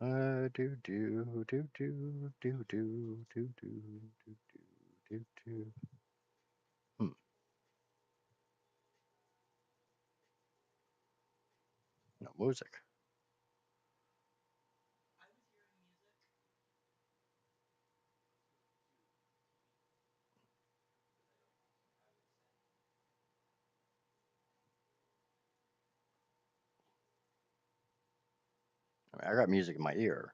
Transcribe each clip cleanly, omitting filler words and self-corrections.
Do do do do do do do do do do do. No music. I mean, I got music in my ear.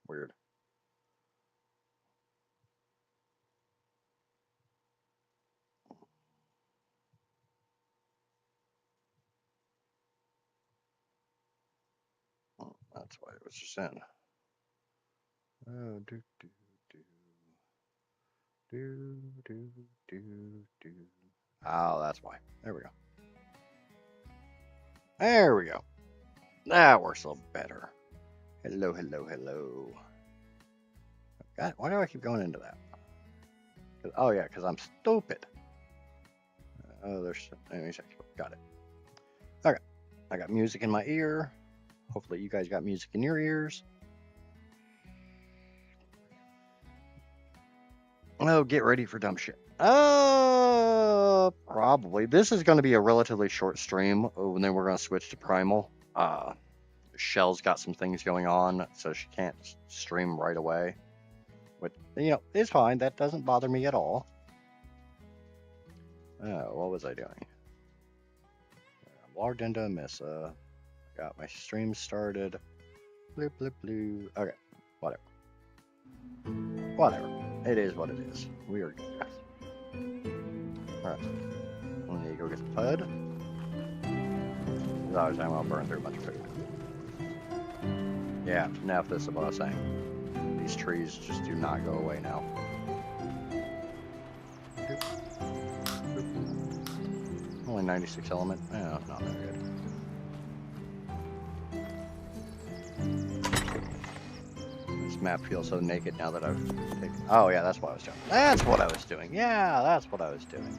Weird. That's why it was just in. Oh, do do do do do do do. Oh, that's why. There we go. There we go. That works a little better. Hello, hello, hello. God, why do I keep going into that? Oh yeah, because I'm stupid. Oh, there's enemies. Got it. Okay, I got music in my ear. Hopefully, you guys got music in your ears. Oh, get ready for dumb shit. Probably. This is going to be a relatively short stream, and then we're going to switch to Primal. Shell's got some things going on, so she can't stream right away. But, it's fine. That doesn't bother me at all. Oh, what was I doing? I'm logged into Amissa. Got my stream started. Bloop, bloop, bloop. Okay, whatever. Whatever. It is what it is. We are good. Alright. I need to go get the pud. As I was saying, I'll burn through a bunch of food. Yeah, now this is what I was saying. These trees just do not go away now. Only 96 element. Yeah, not very good. This map feels so naked now that I've taken... Oh yeah, that's what I was doing. That's what I was doing. Yeah, that's what I was doing.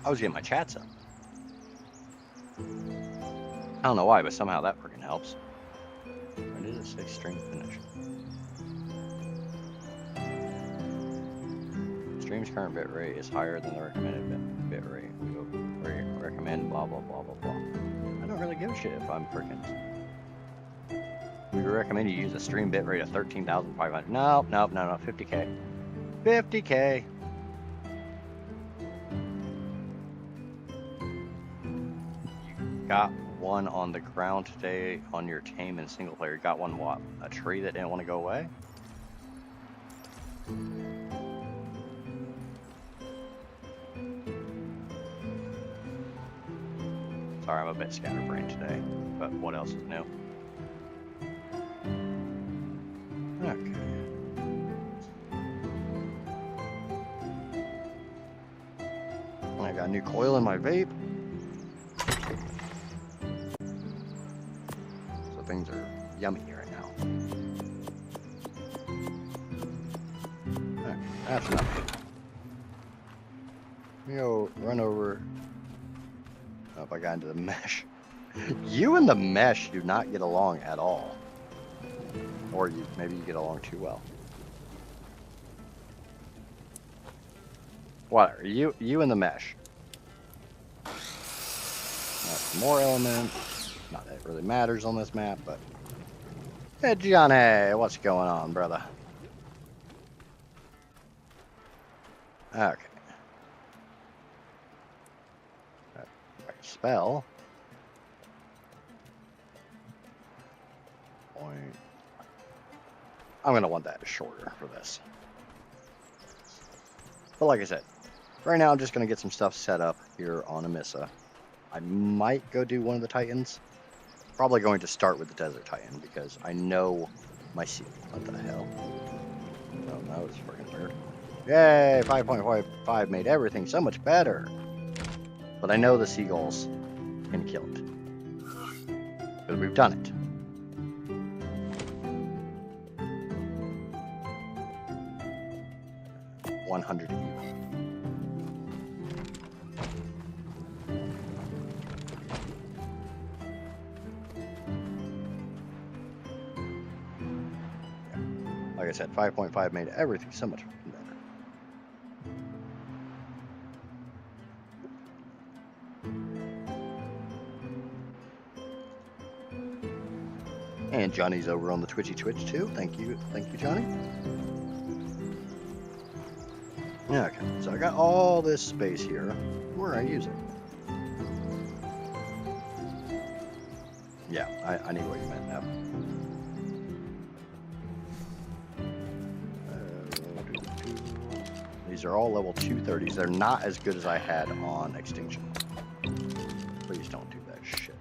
I was getting my chats up. I don't know why, but somehow that freaking helps. When did it say stream finish? Stream's current bitrate is higher than the recommended bitrate. We will recommend blah blah blah blah blah. I don't really give a shit if I'm freaking... We recommend you use a stream bitrate of 13,500. No, 50K. 50K. You got one on the ground today on your tame and single player. You got one what? A tree that didn't want to go away? Sorry, I'm a bit scatterbrained today, but what else is new? Okay. I got a new coil in my vape. So things are yummy right now. Okay, that's enough. Let me go run over. Oh, if I got into the mesh. You and the mesh do not get along at all. Or maybe you get along too well. Whatever. You and the mesh. More elements. Not that it really matters on this map, but... Hey, Johnny, what's going on, brother? Okay. Spell. Point. I'm going to want that shorter for this. But like I said, right now I'm just going to get some stuff set up here on Amissa. I might go do one of the Titans. Probably going to start with the Desert Titan because I know my sea. What the hell? Oh, that was freaking weird. Yay! 5.55 made everything so much better. But I know the seagulls can kill it. Because we've done it. 100 even. Like I said, 5.5 made everything so much better. And Johnny's over on the Twitch too. Thank you, Johnny. Yeah, okay, so I got all this space here. Where I use it? Yeah, I need what you meant now. These are all level 230s. They're not as good as I had on Extinction. Please don't do that shit.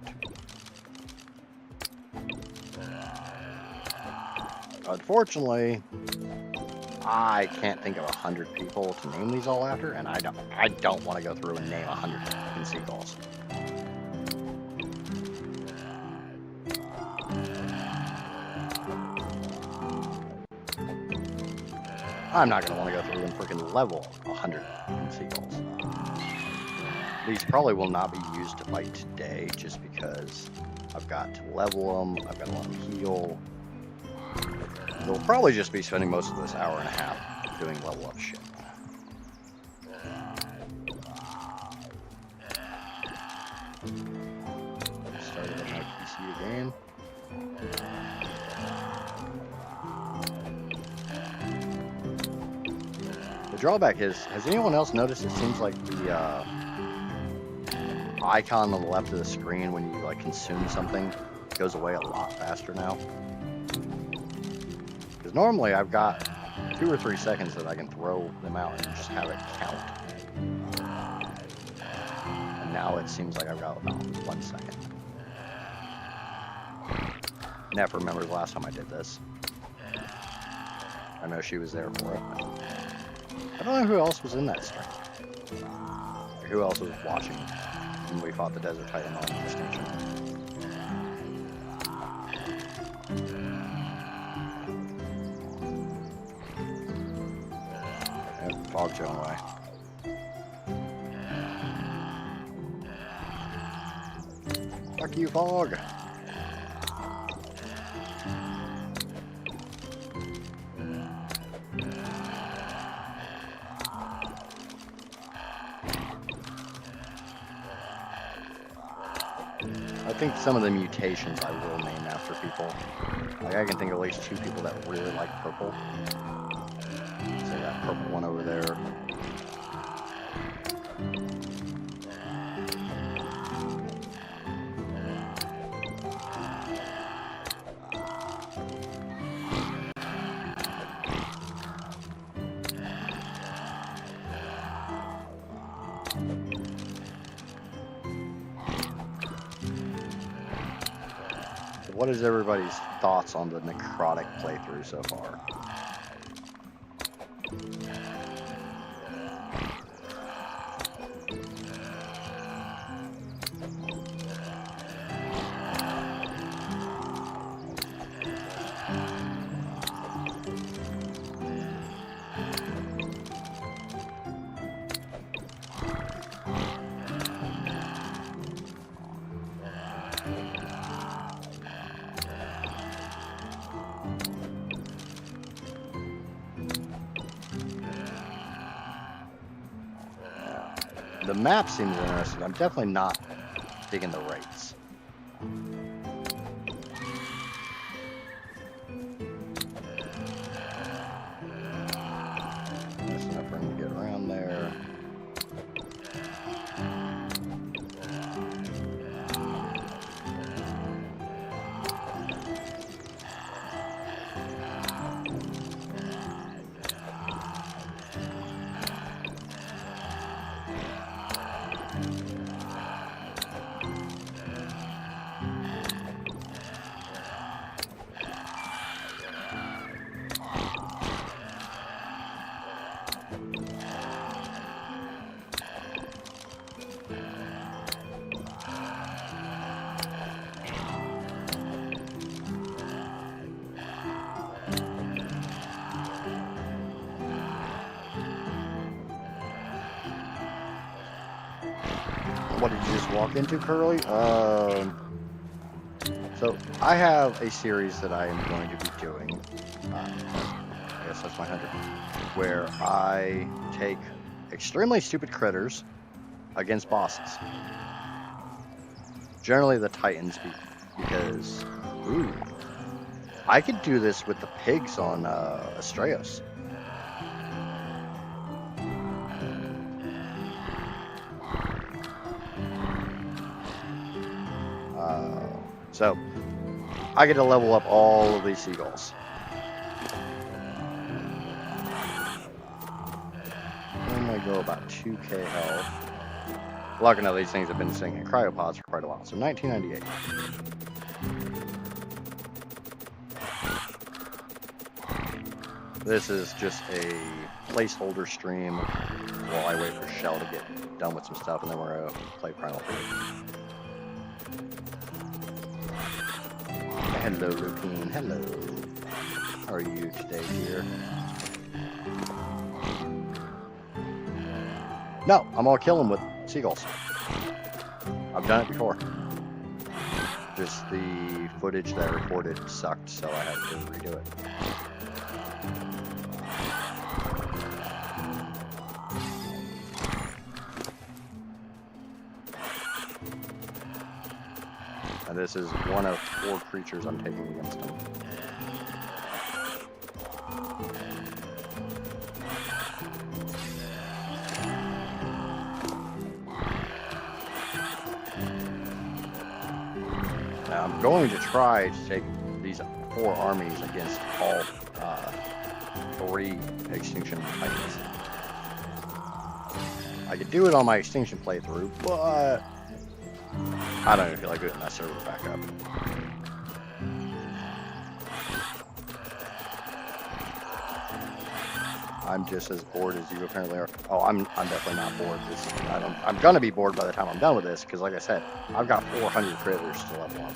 Unfortunately, I can't think of 100 people to name these all after, and I don't want to go through and name 100 fucking seagulls. I'm not going to want to go through and freaking level 100 seagulls. These probably will not be used to fight today, just because I've got to level them, I've got to let them heal. We'll probably just be spending most of this hour and a half doing level up shit. Started my PC again. The drawback is, has anyone else noticed it seems like the icon on the left of the screen when you like consume something goes away a lot faster now? Because normally I've got 2 or 3 seconds that I can throw them out and just have it count. And now it seems like I've got about 1 second. Never remember the last time I did this. I know she was there for it. I don't know who else was in that stream. Or who else was watching when we fought the Desert Titan on Extinction. Fog's going away. Fuck you, Fog! I think some of the mutations I will name after people. Like I can think of at least 2 people that really like purple. So that purple one over there. What is everybody's thoughts on the necrotic playthrough so far? The map seems interesting. I'm definitely not digging the rates. That's enough for him to get around there. What did you just walk into, Curly? So I have a series that I am going to be doing. I guess that's my 100, where I take extremely stupid critters against bosses. Generally the Titans, because ooh, I could do this with the pigs on Astraeus. So I get to level up all of these seagulls. I'm gonna go about 2k health. Lucky enough, these things have been sitting in cryopods for quite a while. So 1998. This is just a placeholder stream while I wait for Shell to get done with some stuff, and then we're gonna play Primal Fear. Hello, Lupine. Hello. How are you today, dear? No, I'm gonna kill him with seagulls. I've done it before. Just the footage that I recorded sucked, so I had to redo it. And this is one of 4 creatures I'm taking against him. Now I'm going to try to take these 4 armies against all 3 Extinction Titans. I could do it on my Extinction playthrough, but I don't even feel like getting that server back up. I'm just as bored as you apparently are. Oh, I'm definitely not bored. I'm gonna be bored by the time I'm done with this, because like I said, I've got 400 critters to level up.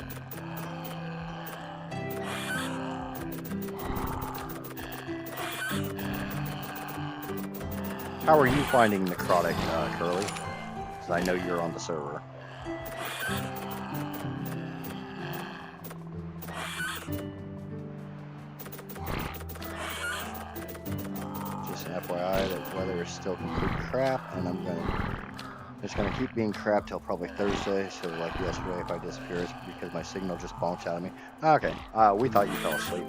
How are you finding Necrotic, Curly? Because I know you're on the server. Just an FYI, the weather is still complete crap, and it's gonna keep being crap till probably Thursday. So like yesterday, if I disappear, it's because my signal just bonked out of me. Okay, we thought you fell asleep.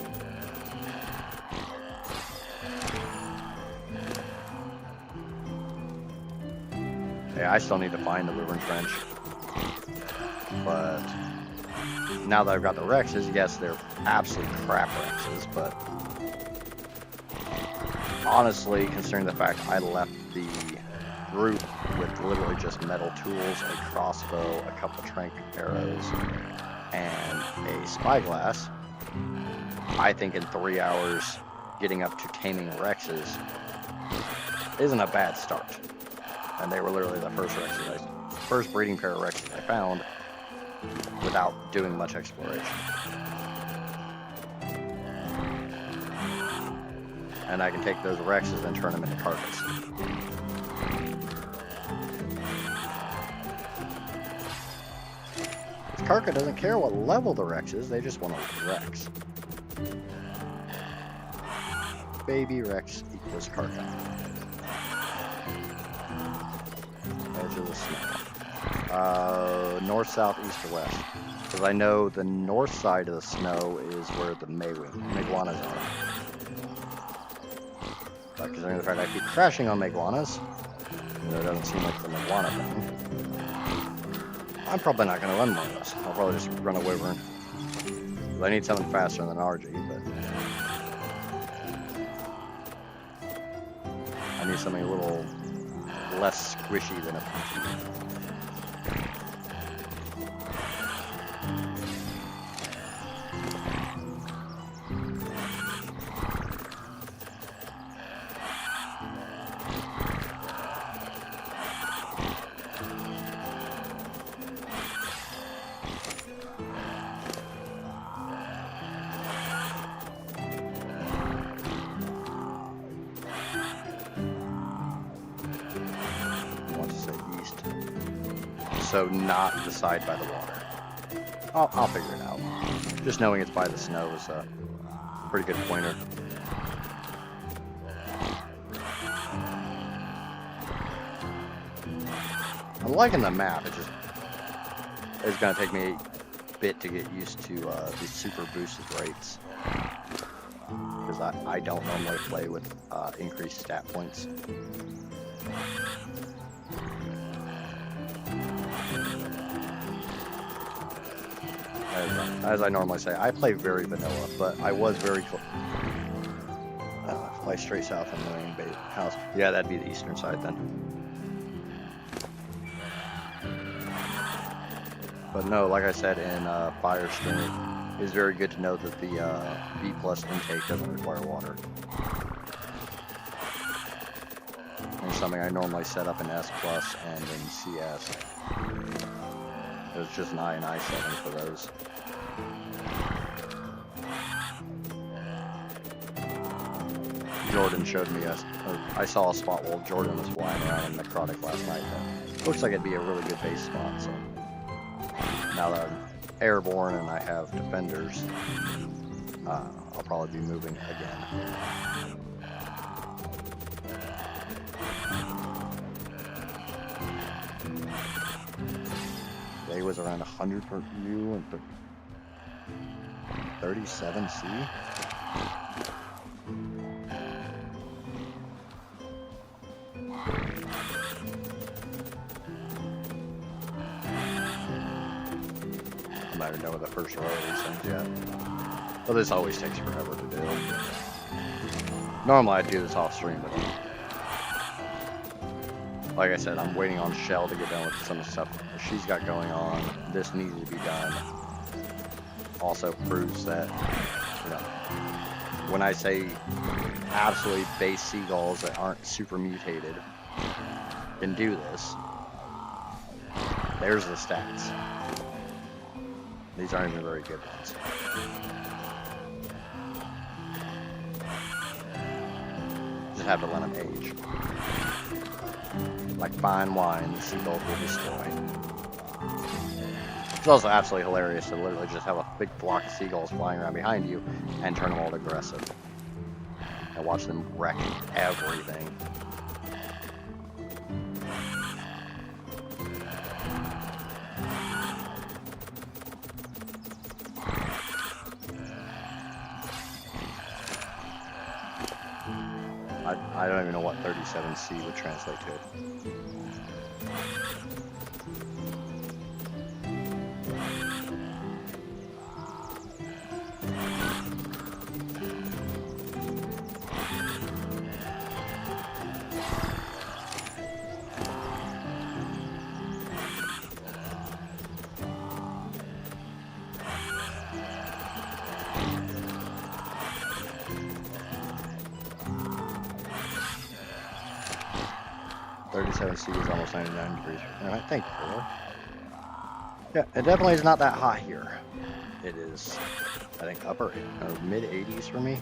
Yeah, I still need to find the Wyvern Trench. But now that I've got the Rexes, yes, they're absolute crap Rexes, but honestly, considering the fact I left the group with literally just metal tools, a crossbow, a couple trank arrows, and a spyglass, I think in 3 hours, getting up to taming Rexes isn't a bad start. And they were literally the first breeding pair of Rexes I found without doing much exploration. And I can take those Rexes and turn them into carcass. Karka doesn't care what level the Rex is, they just want to Rex. Baby Rex equals Karka. Edge of the snow. North, south, east, or west. Because I know the north side of the snow is where the Meguanas are. But considering the fact I keep crashing on Meguanas, it doesn't seem like the Meguana thing, I'm probably not going to run one of those. I'll probably just run a Wyvern. I need something faster than RG, but I need something a little less squishy than a Pidgey. also not the side by the water. I'll figure it out. Just knowing it's by the snow is a pretty good pointer. I'm liking the map. It's gonna take me a bit to get used to these super boosted rates, because I don't normally play with increased stat points. As I normally say, I play very vanilla, but I was very close. Fly straight south on the main base house. Yeah, that'd be the eastern side then. But no, like I said in Firestream, it's very good to know that the B+ intake doesn't require water. And something I normally set up in S+ and in CS. There's just an I and I7 for those. Jordan showed me I saw a spot while Jordan was flying around in Necrotic last night that looks like it'd be a really good base spot. So now that I'm airborne and I have defenders, I'll probably be moving again. Today was around 100 per view and 37C. I'm not even done with the first row of these things yet. Well, this always takes forever to do. Normally I'd do this off stream, but like I said, I'm waiting on Shell to get done with some of the stuff she's got going on. This needs to be done. Also proves that, you know, when I say absolutely base seagulls that aren't super mutated can do this, there's the stats. These aren't even very good ones. Just have to let them age. Like fine wine, the seagulls will destroy. It's also absolutely hilarious to literally just have a big flock of seagulls flying around behind you and turn them all aggressive. And watch them wreck everything. I don't even know what 37C would translate to. 37C is almost 99 degrees. Alright, thank you, Lord. Yeah, it definitely is not that hot here. It is, I think, upper or mid 80s for me.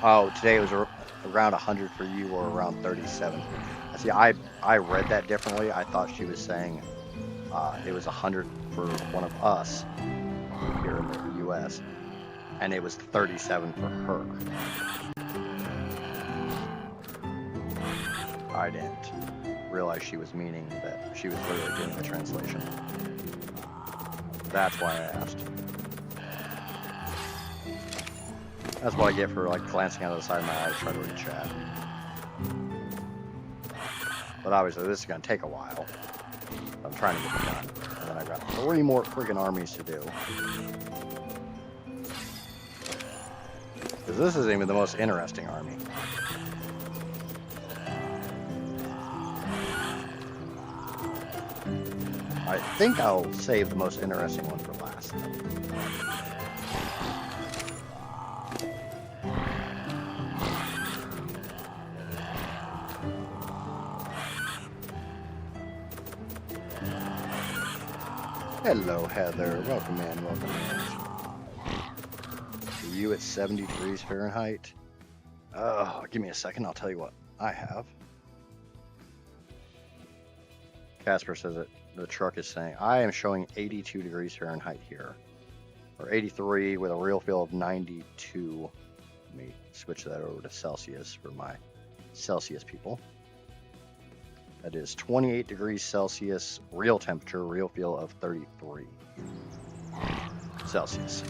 Oh, today it was around 100 for you or around 37. See, I read that differently. I thought she was saying it was 100 for one of us here in the U.S. and it was 37 for her. I didn't realize she was meaning that she was literally doing the translation. That's why I asked. That's what I get for like glancing out of the side of my eye to try to read chat. But obviously this is going to take a while. I'm trying to get it done. And then I've got 3 more freaking armies to do. Because this isn't even the most interesting army. I think I'll save the most interesting one for last. Hello, Heather. Welcome in, welcome in. For you, it's 70 degrees Fahrenheit. Oh, give me a second. I'll tell you what I have. Casper says that the truck is saying I am showing 82 degrees Fahrenheit here, or 83 with a real feel of 92. Let me switch that over to Celsius for my Celsius people. That is 28 degrees Celsius, real temperature, real feel of 33 Celsius.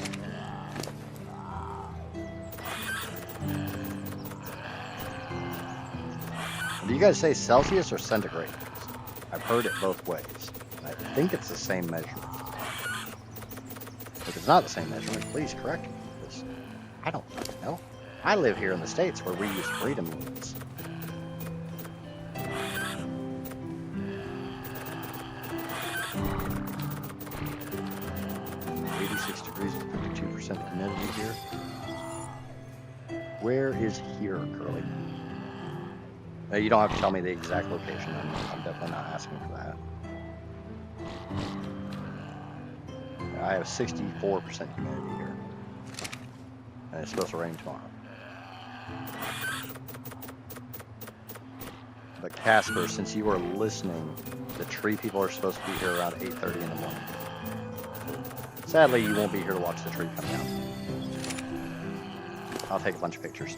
Do you guys say Celsius or centigrade? I've heard it both ways. I think it's the same measurement. If it's not the same measurement, please correct me, because I don't fucking know. I live here in the States where we use freedom units. Degrees with 52% humidity here. Where is here, Curly? You don't have to tell me the exact location. I'm definitely not asking for that. I have 64% humidity here. And it's supposed to rain tomorrow. But Casper, since you are listening, the tree people are supposed to be here around 8:30 in the morning. Sadly, you won't be here to watch the tree come down. I'll take a bunch of pictures.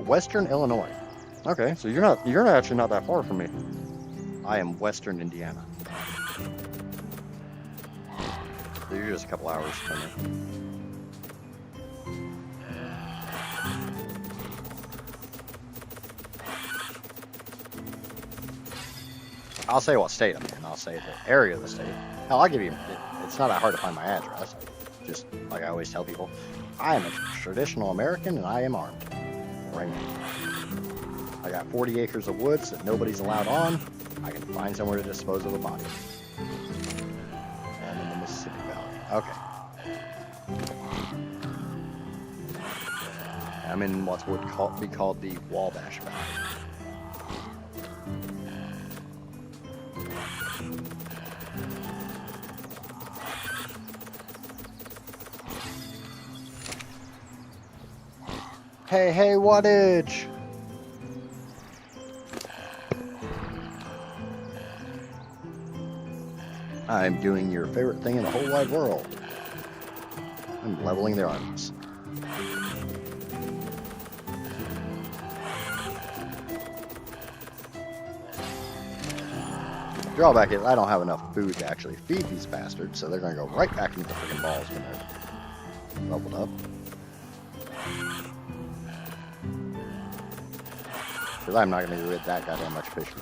Western Illinois. Okay, so you're actually not that far from me. I am Western Indiana. So you're just a couple hours from me. I'll say what state I'm in. I'll say the area of the state. Hell, I'll give you. It's not that hard to find my address. Just like I always tell people, I am a traditional American and I am armed. Right now. I got 40 acres of woods that nobody's allowed on. I can find somewhere to dispose of a body. I'm in the Mississippi Valley. Okay. I'm in what would be called the Wabash Valley. Hey, wattage! I'm doing your favorite thing in the whole wide world. I'm leveling their armies. Drawback is I don't have enough food to actually feed these bastards, so they're going to go right back into the freaking balls when they're leveled up. Because I'm not going to get that goddamn much fishing.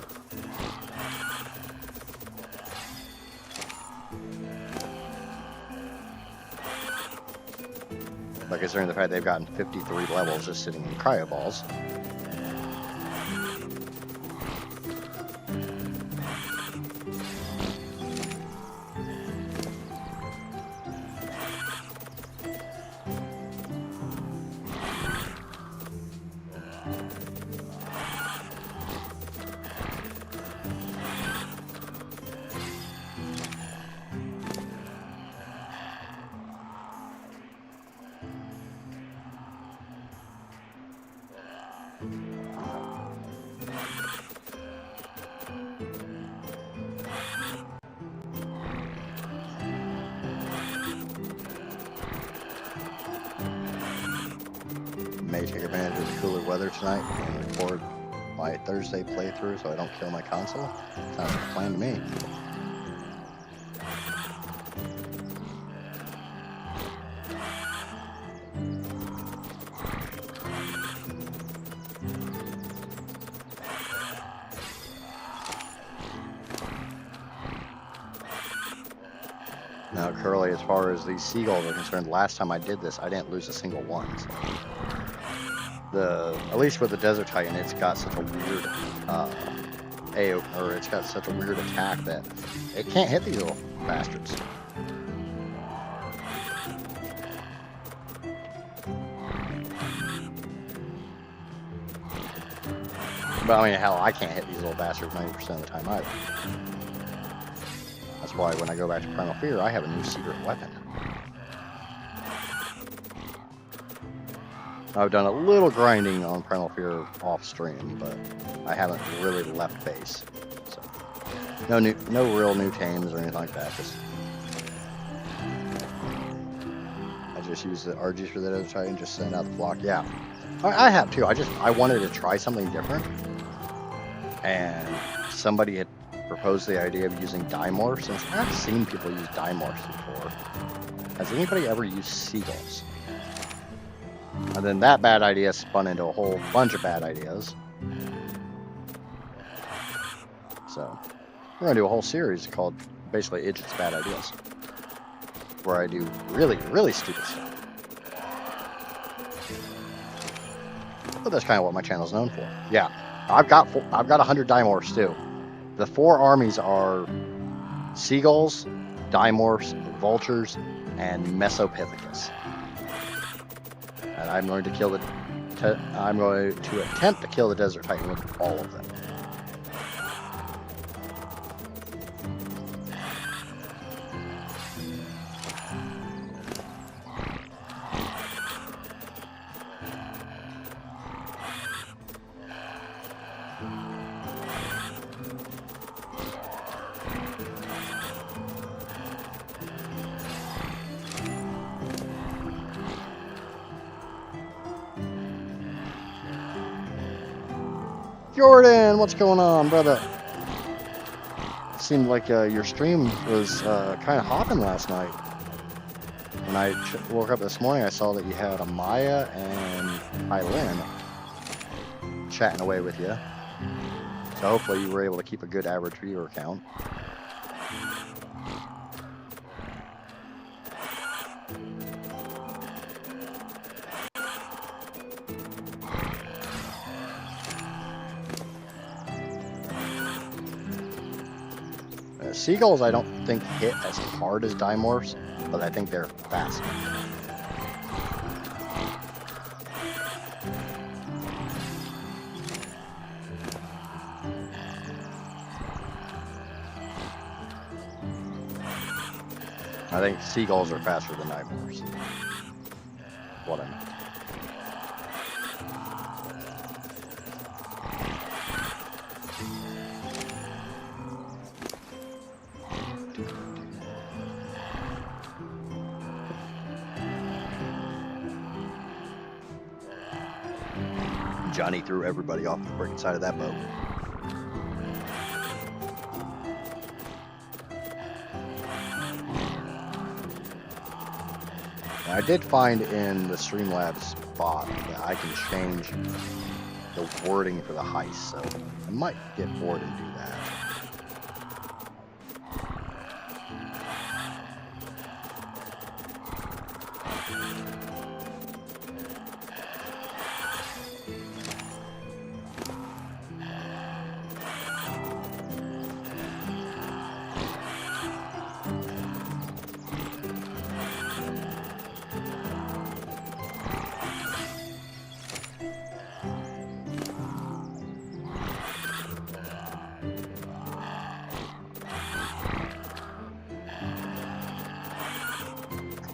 Like, considering the fact they've gotten 53 levels just sitting in cryo balls. May take advantage of the cooler weather tonight and record my Thursday playthrough so I don't kill my console. Sounds like a plan to me. Now, Curly, as far as these seagulls are concerned, last time I did this, I didn't lose a single one. So. at least with the Desert Titan, it's got such a weird it's got such a weird attack that it can't hit these little bastards. But I mean, hell, I can't hit these little bastards 90% of the time either. That's why when I go back to Primal Fear, I have a new secret weapon. I've done a little grinding on Primal Fear off stream, but I haven't really left base. So no real new tames or anything like that. I just use the RGs for the Desert Titan, just send out the flock. Yeah, I have too. I wanted to try something different, and somebody had proposed the idea of using dimorphs, and I've seen people use dimorphs before. Has anybody ever used seagulls? And then that bad idea spun into a whole bunch of bad ideas. So we're gonna do a whole series called basically Idjit's Bad Ideas, where I do really, really stupid stuff. But that's kind of what my channel is known for. Yeah, I've got 100 dimorphs too. The 4 armies are seagulls, dimorphs, vultures, and Mesopithecus. And I'm going to attempt to kill the Desert Titan with all of them. Jordan, what's going on, brother? Seemed like your stream was kind of hopping last night. When I woke up this morning, I saw that you had Amaya and Eileen chatting away with you. So hopefully you were able to keep a good average viewer count. Seagulls, I don't think hit as hard as dimorphs, but I think they're faster. I think seagulls are faster than dimorphs. What I meant. Johnny threw everybody off the freaking side of that boat. Now, I did find in the Streamlabs bot that I can change the wording for the heist, so I might get bored and do that.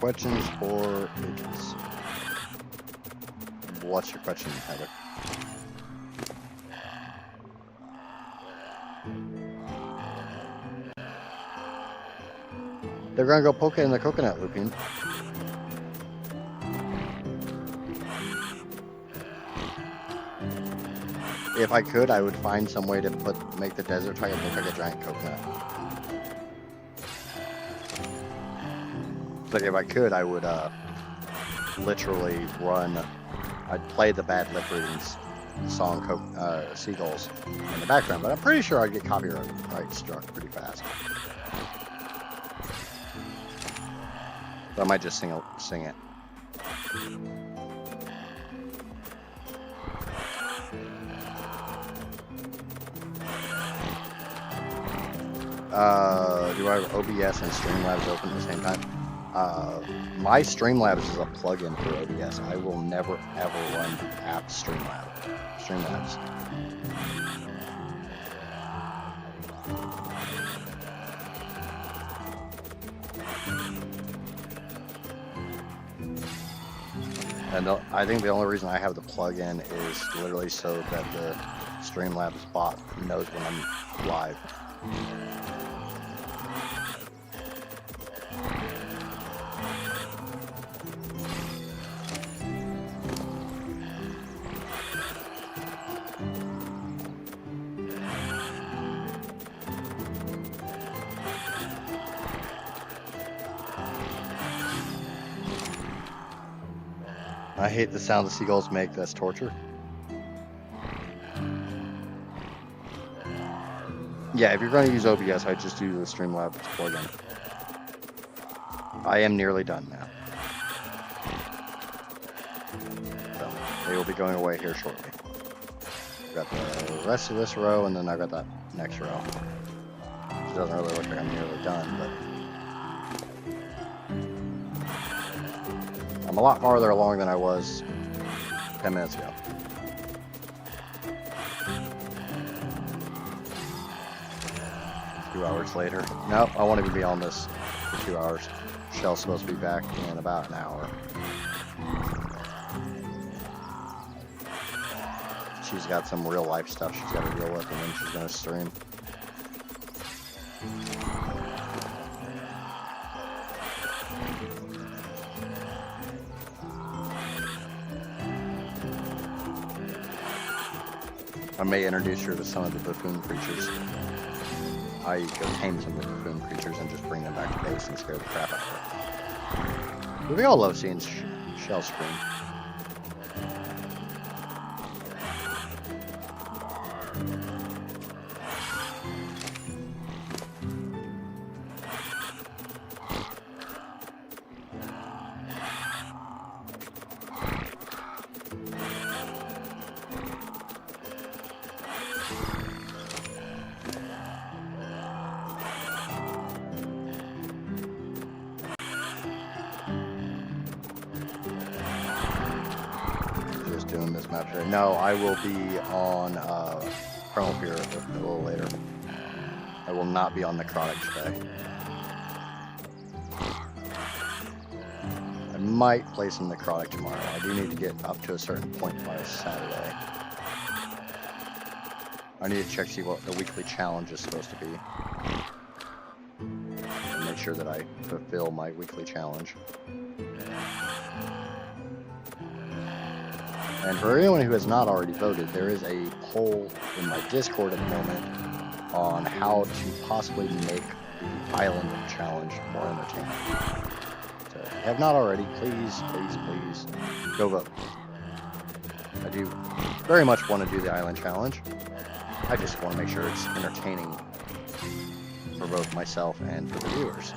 Questions for agents? What's your question, Heather? They're gonna go poke it in the coconut, Lupin. If I could, I would find some way to make the Desert Titan look like a giant coconut. But if I could, I would literally I'd play the Bad Lip Readings song Seagulls in the background, but I'm pretty sure I'd get copyright struck pretty fast. But I might just sing it. Do I have OBS and Streamlabs open at the same time? My Streamlabs is a plugin for OBS. I will never ever run the app Streamlabs. And I think the only reason I have the plugin is literally so that the Streamlabs bot knows when I'm live. I hate the sound the seagulls make. That's torture. Yeah, if you're going to use OBS, I just do the Streamlabs plugin. I am nearly done now. So, they will be going away here shortly. I've got the rest of this row, and then I got that next row. It doesn't really look like I'm nearly done, but I'm a lot farther along than I was 10 minutes ago. A few hours later. Nope, I won't even be on this for 2 hours. Shell's supposed to be back in about an hour. She's got some real life stuff she's got to deal with, and then she's going to stream. I may introduce her to some of the buffoon creatures. I go tame some of the buffoon creatures and just bring them back to base and scare the crap out of her. But we all love seeing Shell scream. Doing this map today. No, I will be on Primal Fear a little later. I will not be on Necrotic today. I might play some Necrotic tomorrow. I do need to get up to a certain point by Saturday. I need to check to see what the weekly challenge is supposed to be. And make sure that I fulfill my weekly challenge. And for anyone who has not already voted, there is a poll in my Discord at the moment on how to possibly make the Island Challenge more entertaining. So if you have not already, please go vote. I do very much want to do the Island Challenge. I just want to make sure it's entertaining for both myself and for the viewers.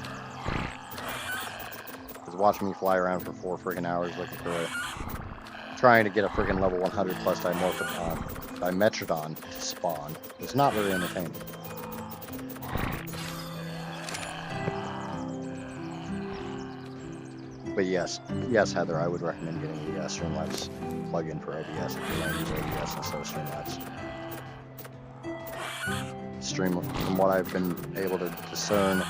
Because watching me fly around for 4 friggin' hours looking for it, trying to get a friggin' level 100 plus Dimetrodon to spawn is not very entertaining. But yes, Heather, I would recommend getting the Streamlabs plugin for OBS if you're going to use OBS instead of Streamlabs. From what I've been able to discern,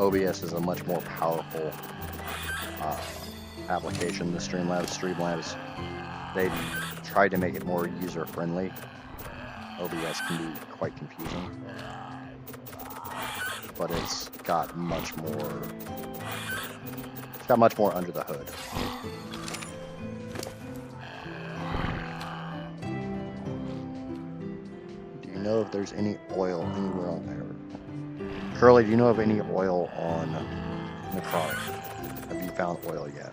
OBS is a much more powerful application than Streamlabs. They tried to make it more user-friendly. OBS can be quite confusing, but it's got much more under the hood. Do you know if there's any oil anywhere on there? Curly, do you know of any oil on Necrotic? Have you found oil yet?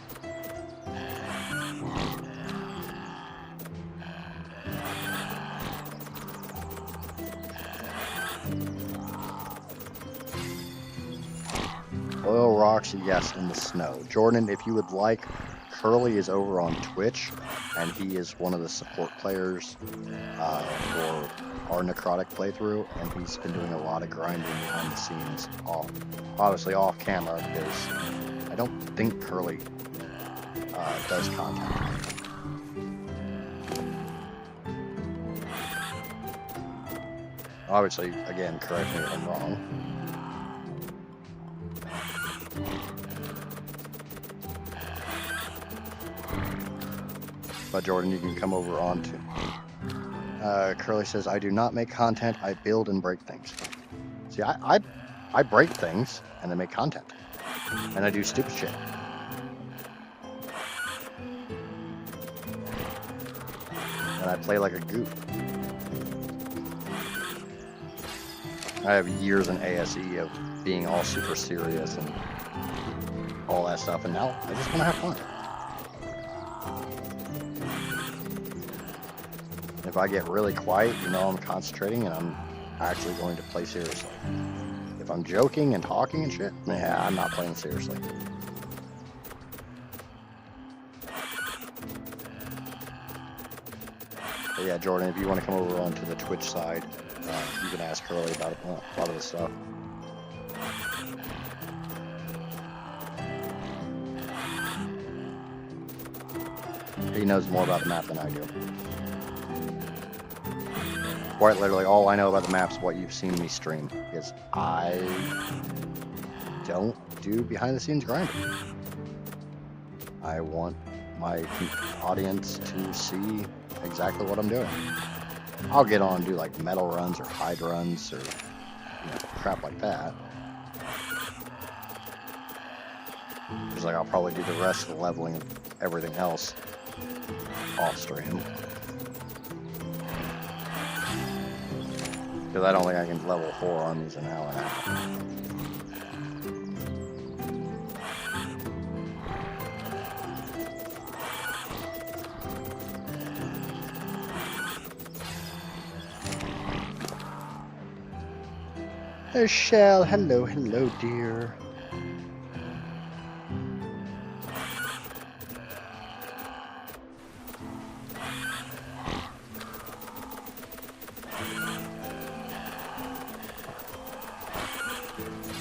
Oil rock proxy, yes, in the snow. Jordan, if you would like, Curly is over on Twitch, and he is one of the support players for our necrotic playthrough, and he's been doing a lot of grinding behind the scenes, obviously off camera, because I don't think Curly does content. Obviously, again, correct me if I'm wrong. But Jordan, you can come over on to... Curly says, I do not make content, I build and break things. See, I break things and then make content. And I do stupid shit. And I play like a goof. I have years in ASE of being all super serious and all that stuff, and now I just want to have fun. If I get really quiet, you know I'm concentrating and I'm actually going to play seriously. If I'm joking and talking and shit, yeah, I'm not playing seriously. But yeah, Jordan, if you want to come over onto the Twitch side, you can ask Curly about a lot of the stuff. He knows more about the map than I do. Quite literally, all I know about the map is what you've seen me stream, because I don't do behind-the-scenes grinding. I want my audience to see exactly what I'm doing. I'll get on and do like metal runs or hide runs or crap like that. Because like I'll probably do the rest of the leveling of everything else off stream. Because I don't think I can level 4 armies in an hour and a half. Hey, Shell, hello, dear.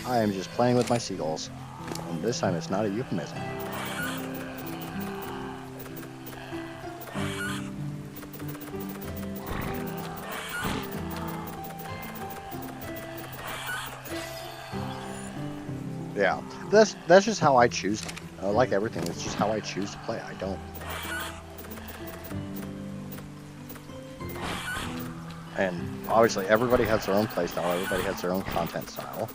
I am just playing with my seagulls, and this time it's not a euphemism. Yeah, that's just how I choose. Like everything, it's just how I choose to play. I don't. And obviously, everybody has their own play style. Everybody has their own content style.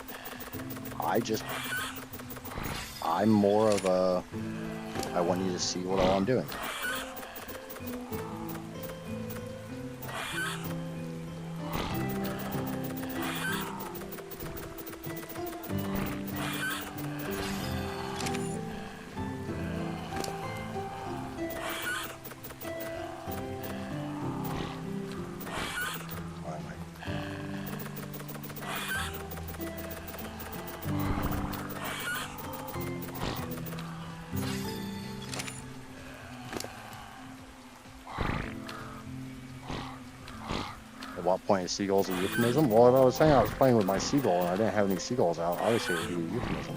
I'm more of a, I want you to see what all I'm doing. At what point is seagulls a euphemism? Well, if I was saying I was playing with my seagull and I didn't have any seagulls out, obviously it would be a euphemism.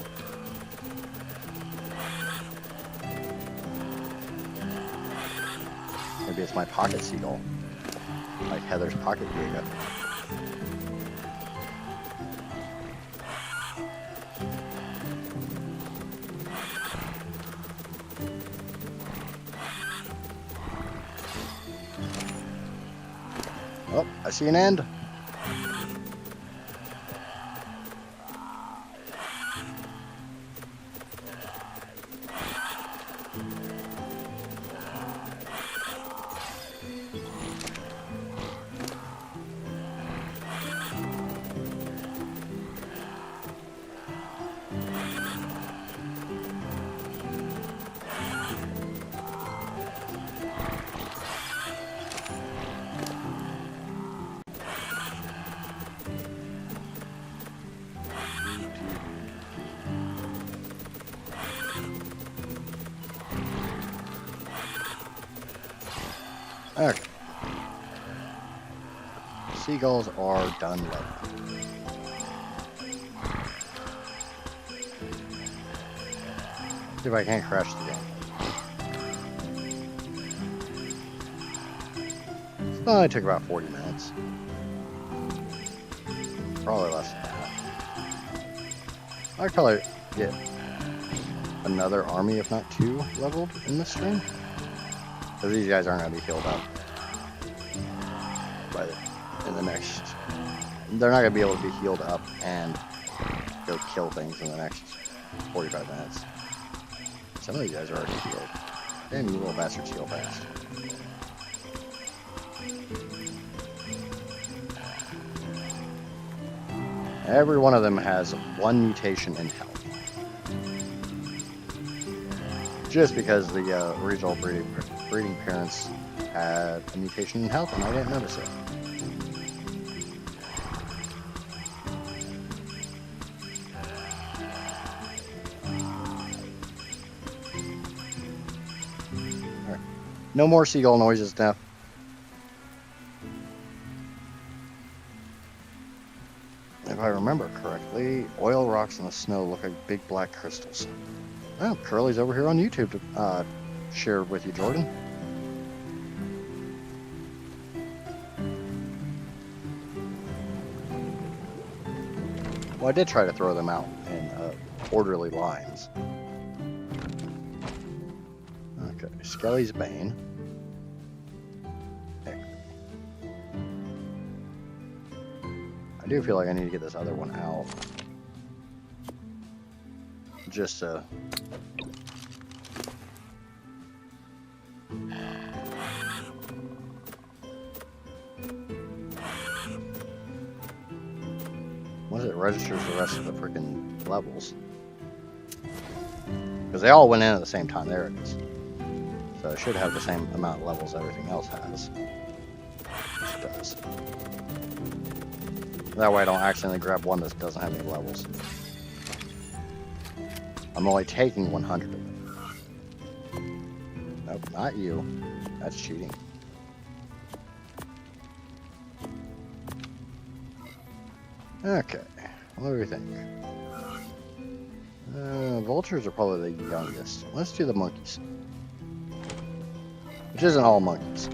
Maybe it's my pocket seagull. Like Heather's pocket giga. Oh, I see an end. Okay. Seagulls are done leveling. See if I can't crash the game. It only took about 40 minutes. Probably less than that. I'd probably get another army, if not 2, leveled in this stream. Because these guys aren't going to be healed up in the next. They're not going to be able to be healed up and go kill things in the next 45 minutes. Some of these guys are already healed. Damn, you little bastards heal fast. Every one of them has 1 mutation in health. Just because the original breeding parents had a mutation in health and I didn't notice it. Alright. No more seagull noises now. If I remember correctly, oil rocks in the snow look like big black crystals. Oh, Curly's over here on YouTube to share with you, Jordan. Well, I did try to throw them out in orderly lines. Okay, Skelly's Bane. Okay. I do feel like I need to get this other one out. Just once it registers the rest of the freaking levels. Because they all went in at the same time. There it is. So it should have the same amount of levels everything else has. Which it does. That way I don't accidentally grab one that doesn't have any levels. I'm only taking 100 of them. Nope, not you. That's cheating. Okay, what do we think? Vultures are probably the youngest. Let's do the monkeys. Which isn't all monkeys.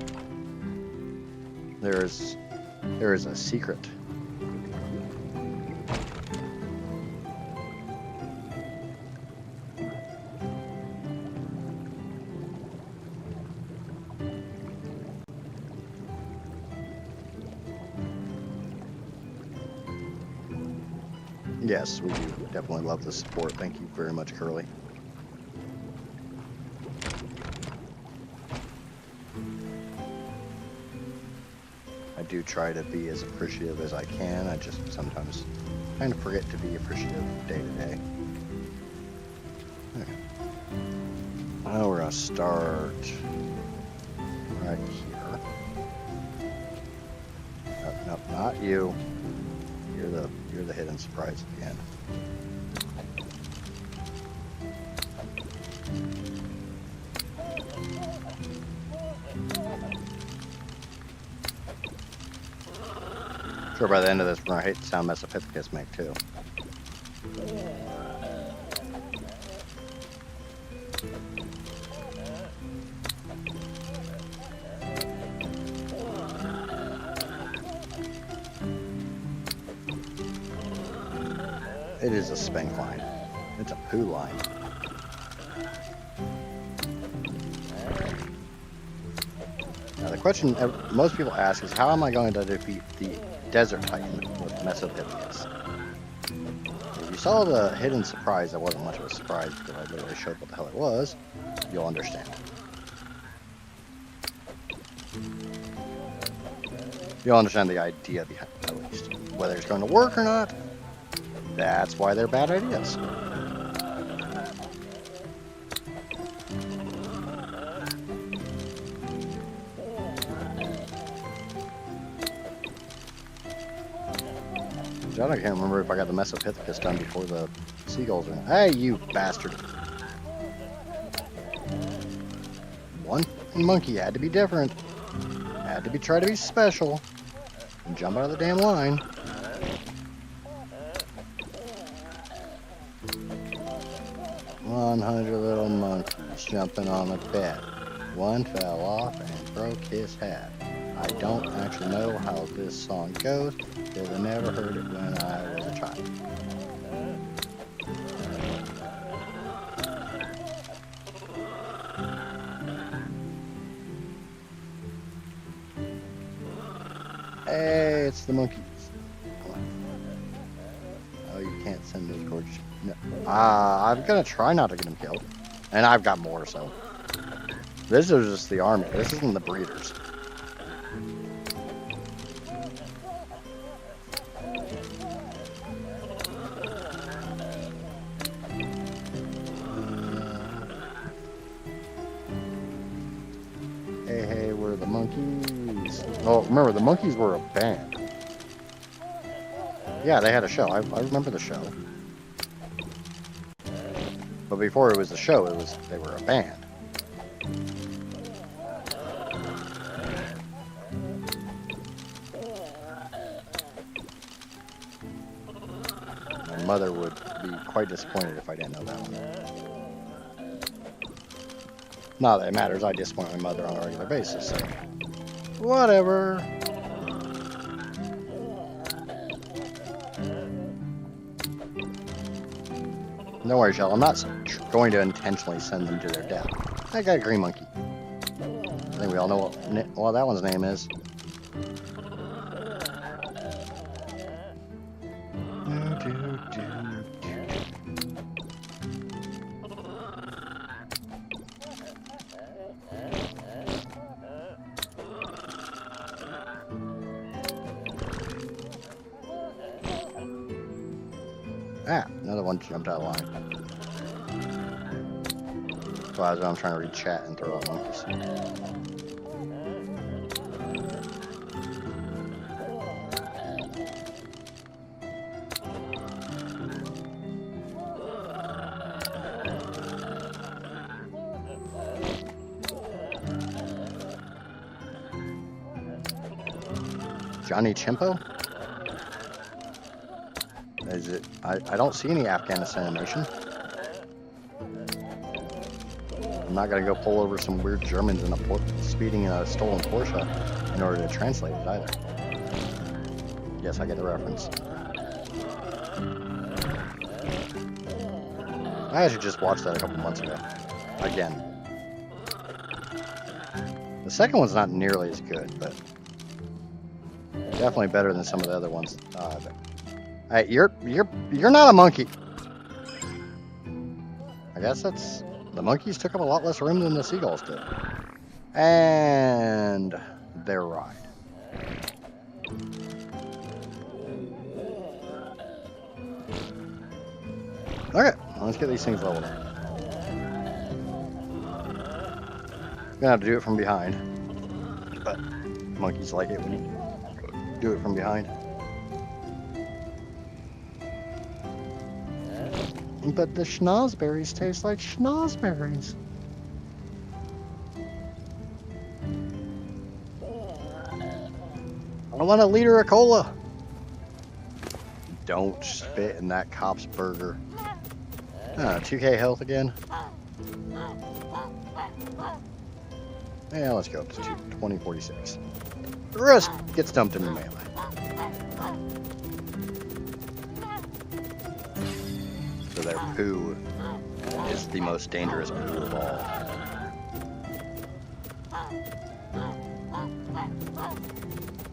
There is a secret. Yes, we do definitely love the support. Thank you very much, Curly. I do try to be as appreciative as I can. I just sometimes kind of forget to be appreciative day to day. Okay. Now we're gonna start right here. Nope, not you. You're the hidden surprise at the end. Sure, by the end of this, we're gonna hate the sound Mesopithecus make too. It is a spank line. It's a poo line. Now the question most people ask is, how am I going to defeat the Desert Titan with Mesopithecus? If you saw the hidden surprise, that wasn't much of a surprise because I literally showed what the hell it was, you'll understand. You'll understand the idea behind it, at least. Whether it's going to work or not, that's why they're bad ideas. John, I can't remember if I got the Mesopithecus done before the seagulls are. Hey, you bastard! One monkey had to be different. Had to try to be special and jump out of the damn line. "100 little monkeys jumping on a bed. One fell off and broke his hat. I don't actually know how this song goes, because I never heard it when I was a child." Hey, it's the monkeys. Oh, you can't send those cords. No. I'm gonna try not to get them killed. And I've got more, so. This is just the army. This isn't the breeders. Hey, we're the monkeys. Oh, remember, the monkeys were a band. Yeah, they had a show. I remember the show. But before it was the show, they were a band. My mother would be quite disappointed if I didn't know that one. Not that it matters, I disappoint my mother on a regular basis, so whatever. Don't worry, Shell, I'm not going to intentionally send them to their death. I got a green monkey. I think we all know what that one's name is. Ah, another one jumped out of line. So I'm trying to read chat and throw out monkeys. Johnny Chimpo? Is it? I don't see any Afghanistan animation. I'm not gonna go pull over some weird Germans in speeding in a stolen Porsche in order to translate it either. Yes, I get the reference. I actually just watched that a couple months ago. Again. The second one's not nearly as good, but definitely better than some of the other ones. Hey, you're not a monkey. I guess that's the monkeys took up a lot less room than the seagulls did. And their ride. Okay, let's get these things leveled up. Gonna have to do it from behind, but monkeys like it when you do it from behind. But the schnozberries taste like schnozberries. I want a liter of cola. Don't spit in that cop's burger. 2K health again. Yeah, let's go up to 2046. The rest gets dumped into melee. So their poo is the most dangerous poo of all.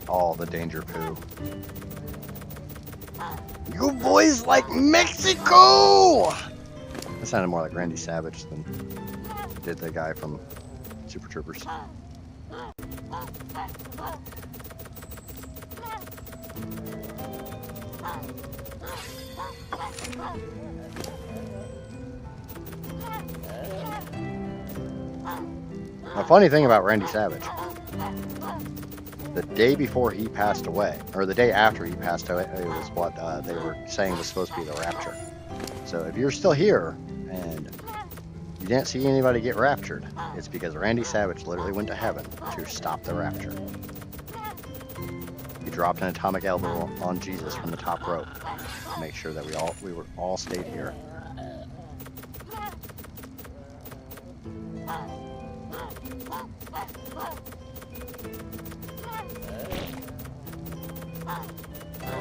All the danger poo. You boys like Mexico! That sounded more like Randy Savage than did the guy from Super Troopers. A funny thing about Randy Savage, the day before he passed away, or the day after he passed away, it was what they were saying was supposed to be the rapture. So if you're still here and you didn't see anybody get raptured, it's because Randy Savage literally went to heaven to stop the rapture. He dropped an atomic elbow on Jesus from the top rope to make sure that we were all stayed here.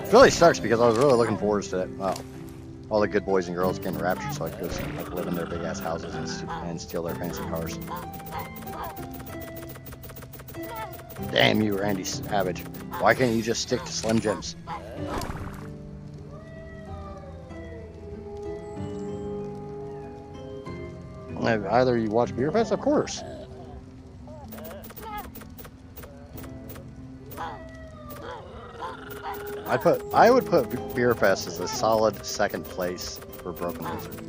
It really sucks because I was really looking forward to it. Well, all the good boys and girls getting raptured so I could like, live in their big ass houses and steal their fancy cars. Damn you, Randy Savage. Why can't you just stick to Slim Jims? Either you watch Beer Fest, of course. I would put Beer Fest as a solid second place for Broken Lizard.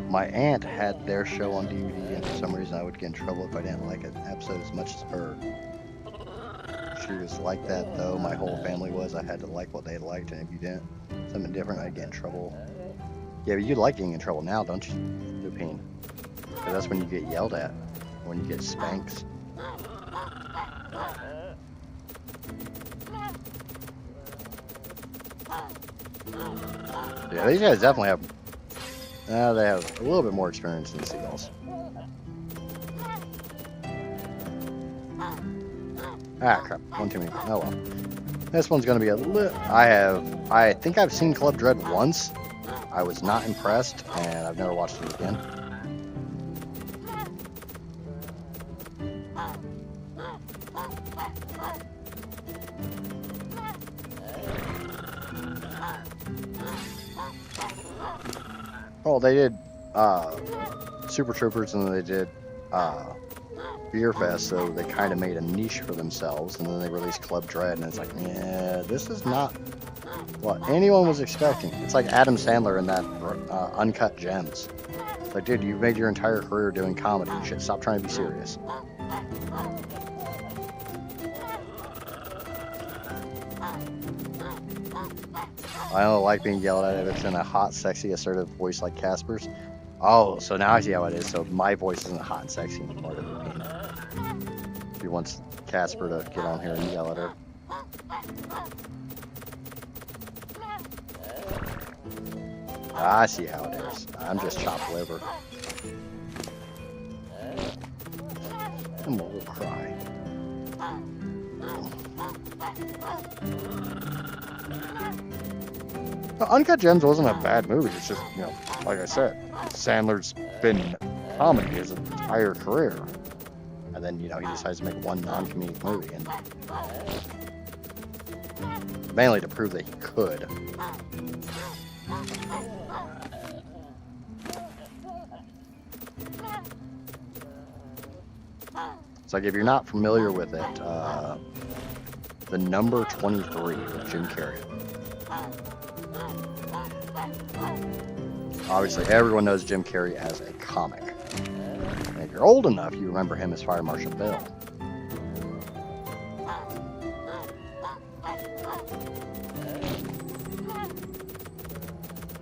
My aunt had their show on DVD, and for some reason I would get in trouble if I didn't like an episode as much as her. She was like that though. My whole family was. I had to like what they liked, and if you didn't, something different, I'd get in trouble. Yeah, but you like getting in trouble now, don't you, Lupine? Because that's when you get yelled at, when you get spanks. Yeah, these guys definitely have. They have a little bit more experience than the Seagulls. Ah, crap. One too many. Oh well. This one's gonna be a little. I think I've seen Club Dread once. I was not impressed, and I've never watched it again. Oh, they did Super Troopers, and then they did Beer Fest, so they kind of made a niche for themselves, and then they released Club Dread, and it's like, yeah, this is not what anyone was expecting. It's like Adam Sandler in that Uncut Gems. It's like, dude, you've made your entire career doing comedy. You should stop trying to be serious. I don't like being yelled at if it's in a hot, sexy, assertive voice like Casper's. Oh, so now I see how it is. So my voice isn't hot and sexy anymore. He wants Casper to get on here and yell at her. I see how it is. I'm just chopped liver. I'm a little cry. Uncut Gems wasn't a bad movie. It's just, you know, like I said, Sandler's been comedy his entire career. And then, you know, he decides to make one non-comedic movie. And mainly to prove that he could. It's like, if you're not familiar with it, the number 23 with Jim Carrey. Obviously, everyone knows Jim Carrey as a comic. And if you're old enough, you remember him as Fire Marshal Bill.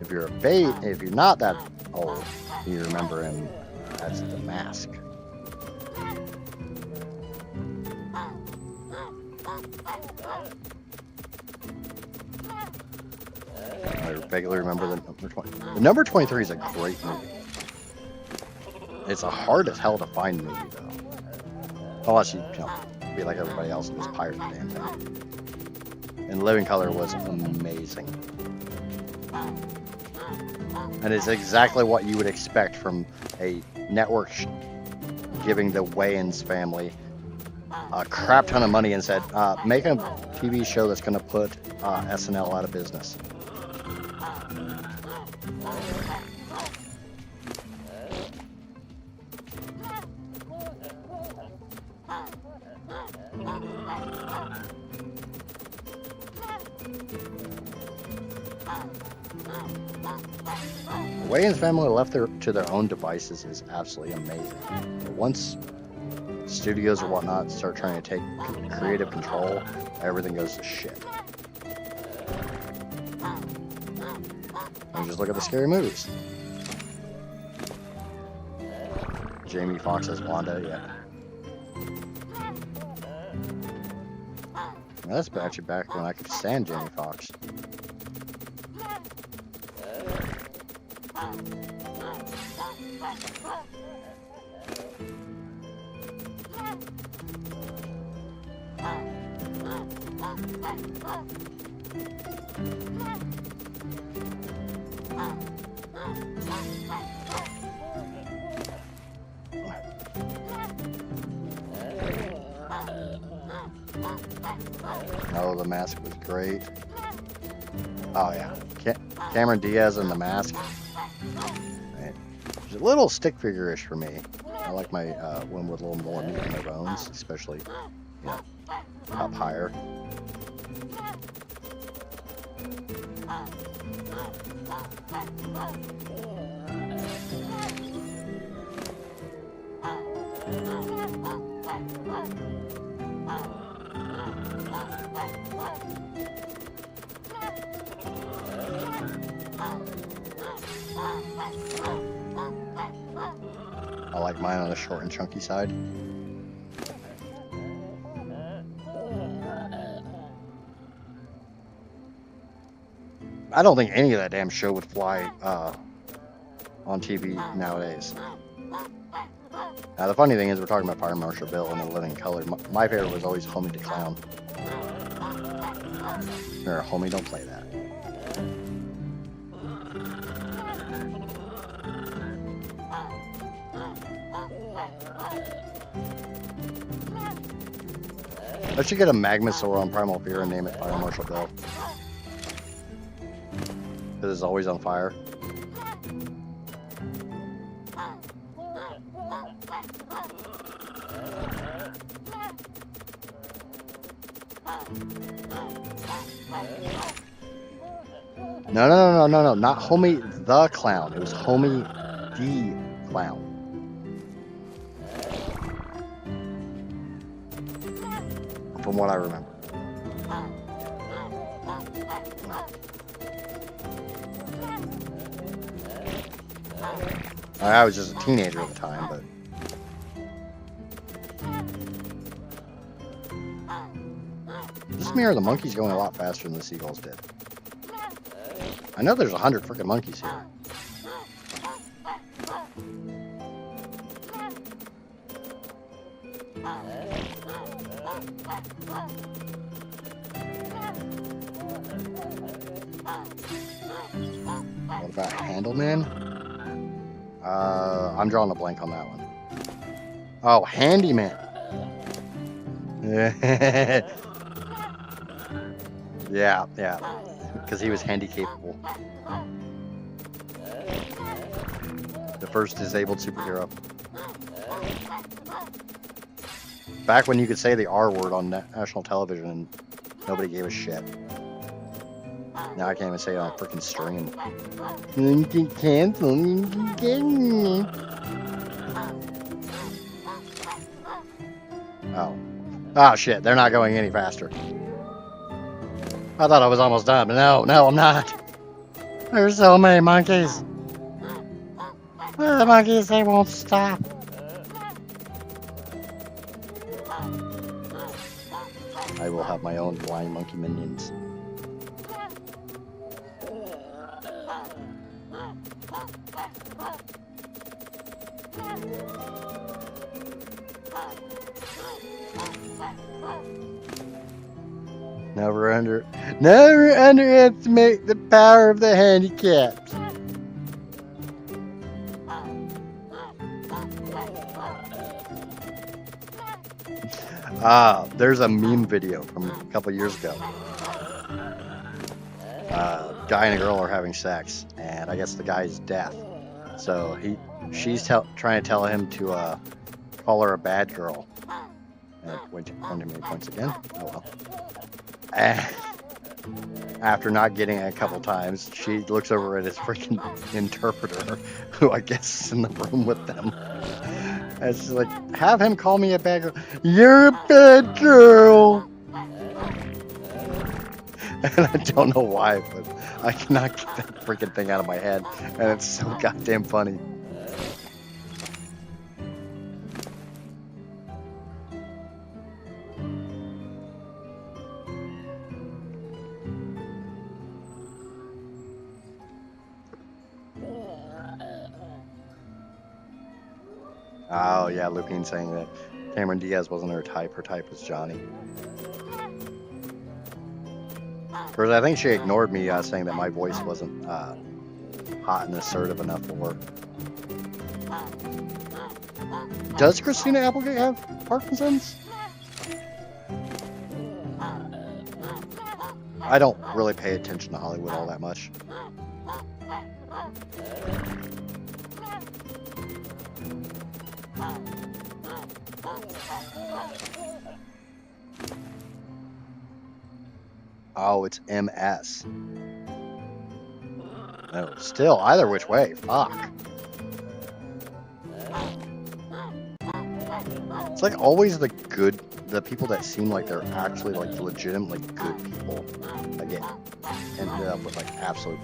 If you're not that old, you remember him as The Mask. I vaguely remember the number 20. The number 23 is a great movie. It's a hard as hell to find movie though. Unless you know, be like everybody else and just pirate the damn thing. And Living Color was amazing. And it's exactly what you would expect from a network giving the Wayans family a crap ton of money and said, make a TV show that's going to put SNL out of business. The Wayans family left to their own devices is absolutely amazing. But once studios or whatnot start trying to take creative control, everything goes to shit. And just look at the scary movies. Jamie Foxx as Wanda, yeah. Well, that's actually back when I could stand Jamie Foxx. Oh, the mask was great. Oh yeah, Cameron Diaz in the mask. Right. It's a little stick figure-ish for me. I like my one with a little more meat on their bones, especially, you know, up higher. I like mine on the short and chunky side. I don't think any of that damn show would fly on TV nowadays. Now, the funny thing is, we're talking about Fire Marshal Bill and the Living Color. My favorite was always Homie the Clown. Or, Homie, don't play that. I should get a Magmasaur on Primal Fear and name it Fire Marshal Bill. Because it's always on fire. No, not Homie the Clown. It was Homie the Clown. From what I remember. I was just a teenager at the time, but... This mirror, the monkey's going a lot faster than the seagulls did. I know there's 100 freaking monkeys here. What about Handelman? I'm drawing a blank on that one. Oh, Handyman. Yeah. Because he was handy capable. The first disabled superhero. Back when you could say the R word on national television and nobody gave a shit. Now I can't even say it on a freaking stream. Oh shit, they're not going any faster. I thought I was almost done, but no, I'm not. There's so many monkeys. Where are the monkeys? They won't stop. I will have my own flying monkey minions. Never underestimate the power of the handicapped. There's a meme video from a couple years ago. Guy and a girl are having sex, and I guess the guy's deaf. So she's trying to tell him to call her a bad girl. Wait, how many points again? Oh well. After not getting it a couple times, she looks over at his freaking interpreter, who I guess is in the room with them. And she's like, have him call me a bad girl. You're a bad girl. And I don't know why, but I cannot get that freaking thing out of my head. And it's so goddamn funny. Oh, yeah, Lupine saying that Cameron Diaz wasn't her type. Her type was Johnny. First, I think she ignored me saying that my voice wasn't hot and assertive enough for her. Does Christina Applegate have Parkinson's? I don't really pay attention to Hollywood all that much. Oh, it's MS. No, still, either which way. Fuck. It's like always the people that seem like they're actually like legitimately good people, again, ended up with like absolute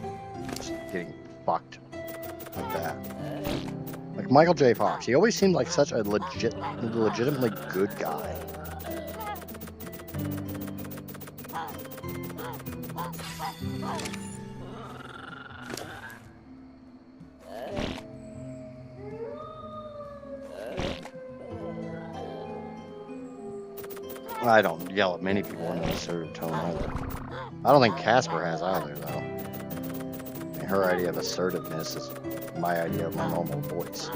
just getting fucked like that. Like Michael J. Fox, he always seemed like such a legitimately good guy. I don't yell at many people in an assertive tone either. I don't think Casper has either, though. And her idea of assertiveness is my idea of my normal voice.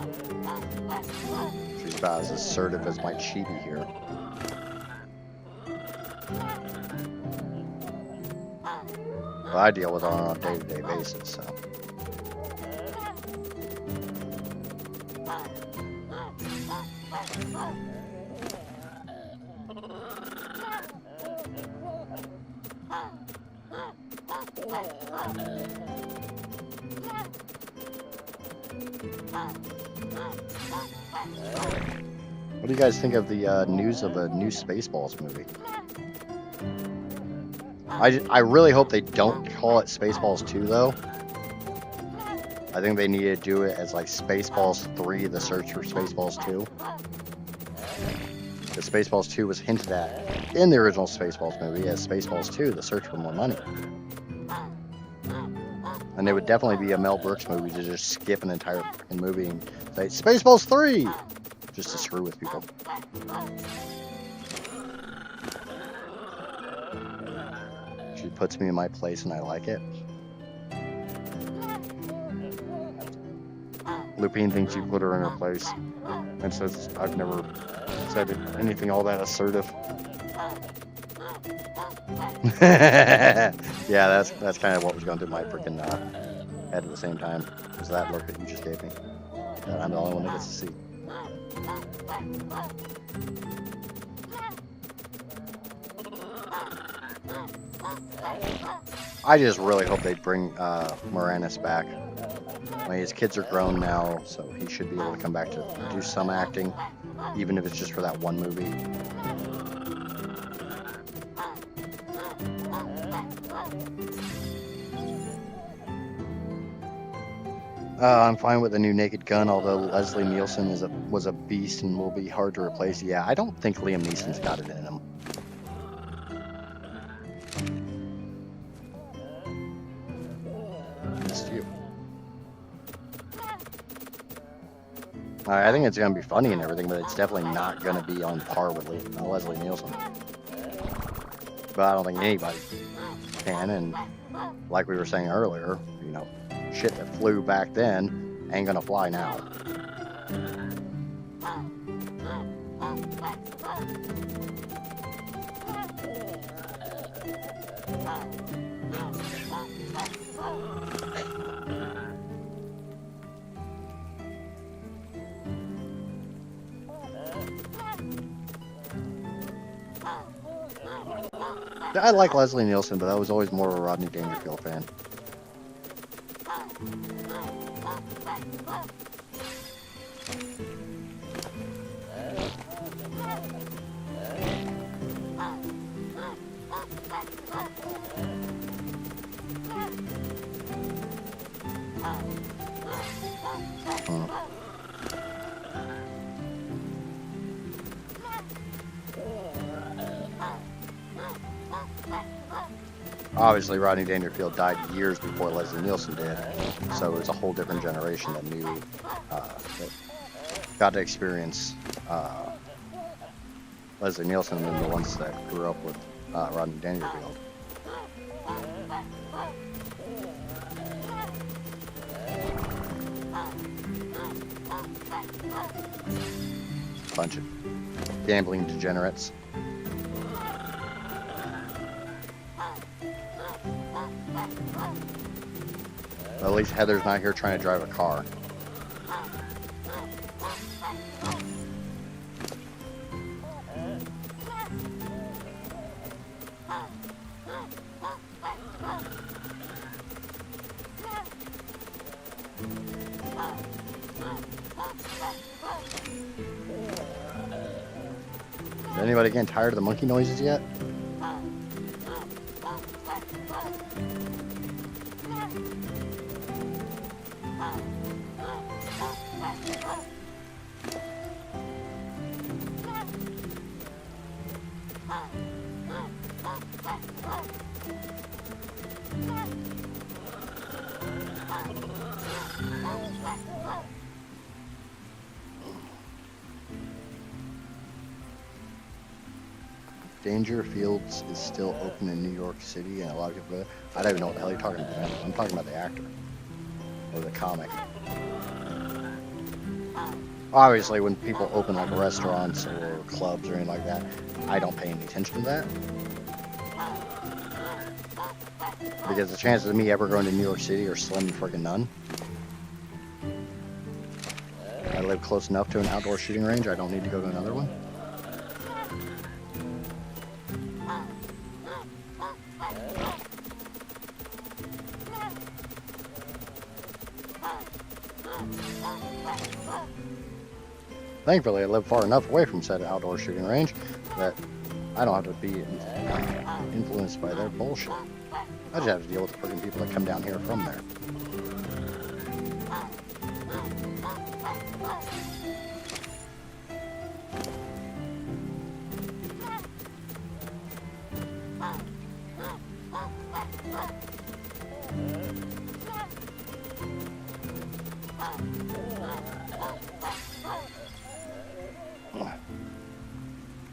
She's about as assertive as my chibi here. But I deal with her on a day-to-day basis, so. What do you guys think of the news of a new Spaceballs movie? I really hope they don't call it Spaceballs 2, though. I think they need to do it as like Spaceballs 3, The Search for Spaceballs 2. The Spaceballs 2 was hinted at in the original Spaceballs movie as Spaceballs 2, The Search for More Money. And it would definitely be a Mel Brooks movie to just skip an entire movie and say, Spaceballs 3! Just to screw with people. She puts me in my place and I like it. Lupine thinks you put her in her place and says, I've never said anything all that assertive. Yeah, that's kind of what was going through my freaking head at the same time. Was that look that you just gave me. That I'm the only one that gets to see. I just really hope they bring Moranis back. I mean, his kids are grown now, so he should be able to come back to do some acting, even if it's just for that one movie. I'm fine with the new Naked Gun, although Leslie Nielsen was a beast and will be hard to replace. Yeah, I don't think Liam Neeson's got it in him. Missed you. I think it's going to be funny and everything, but it's definitely not going to be on par with Leslie Nielsen. But I don't think anybody can, and like we were saying earlier, you know, shit that flew back then ain't gonna fly now. I like Leslie Nielsen, but I was always more of a Rodney Dangerfield fan. Obviously, Rodney Dangerfield died years before Leslie Nielsen did, so it was a whole different generation that knew, that got to experience Leslie Nielsen than the ones that grew up with Rodney Dangerfield. Bunch of gambling degenerates. Well, at least Heather's not here trying to drive a car. Is anybody getting tired of the monkey noises yet? Dangerfields is still open in New York City, and a lot of people. I don't even know what the hell you're talking about. I'm talking about the actor or the comic. Obviously, when people open like restaurants or clubs or anything like that, I don't pay any attention to that, because the chances of me ever going to New York City are slim to friggin' none. I live close enough to an outdoor shooting range. I don't need to go to another one. Thankfully, I live far enough away from said outdoor shooting range that I don't have to be influenced by their bullshit. I just have to deal with the friggin' people that come down here from there.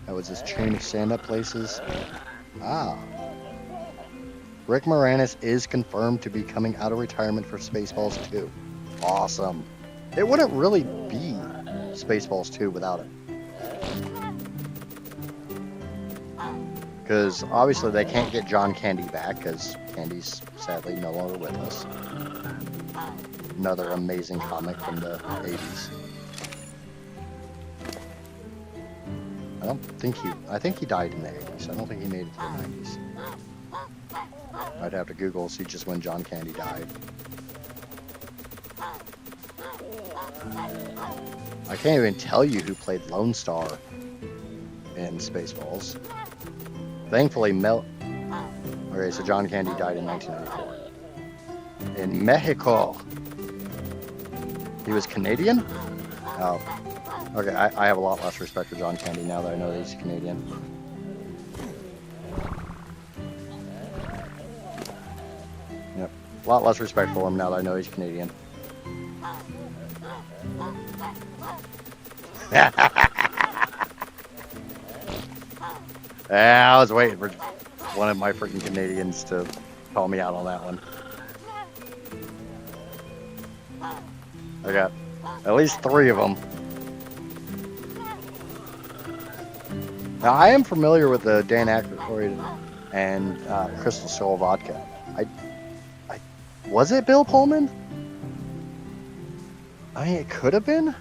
That was this chain of stand-up places. Ah. Rick Moranis is confirmed to be coming out of retirement for Spaceballs 2. Awesome. It wouldn't really be Spaceballs 2 without it. Because obviously they can't get John Candy back, because Candy's sadly no longer with us. Another amazing comic from the 80s. I think he died in the 80s. I don't think he made it to the 90s. I'd have to Google, see just when John Candy died. I can't even tell you who played Lone Star in Spaceballs. Thankfully, okay, so John Candy died in 1994. In Mexico. He was Canadian? Oh. Okay, I have a lot less respect for John Candy now that I know that he's Canadian. Yep, a lot less respect for him now that I know he's Canadian. Yeah, I was waiting for one of my freaking Canadians to call me out on that one. I got at least 3 of them. Now, I am familiar with the Dan Aykroyd and Crystal Skull vodka. Was it Bill Pullman? I mean, it could have been.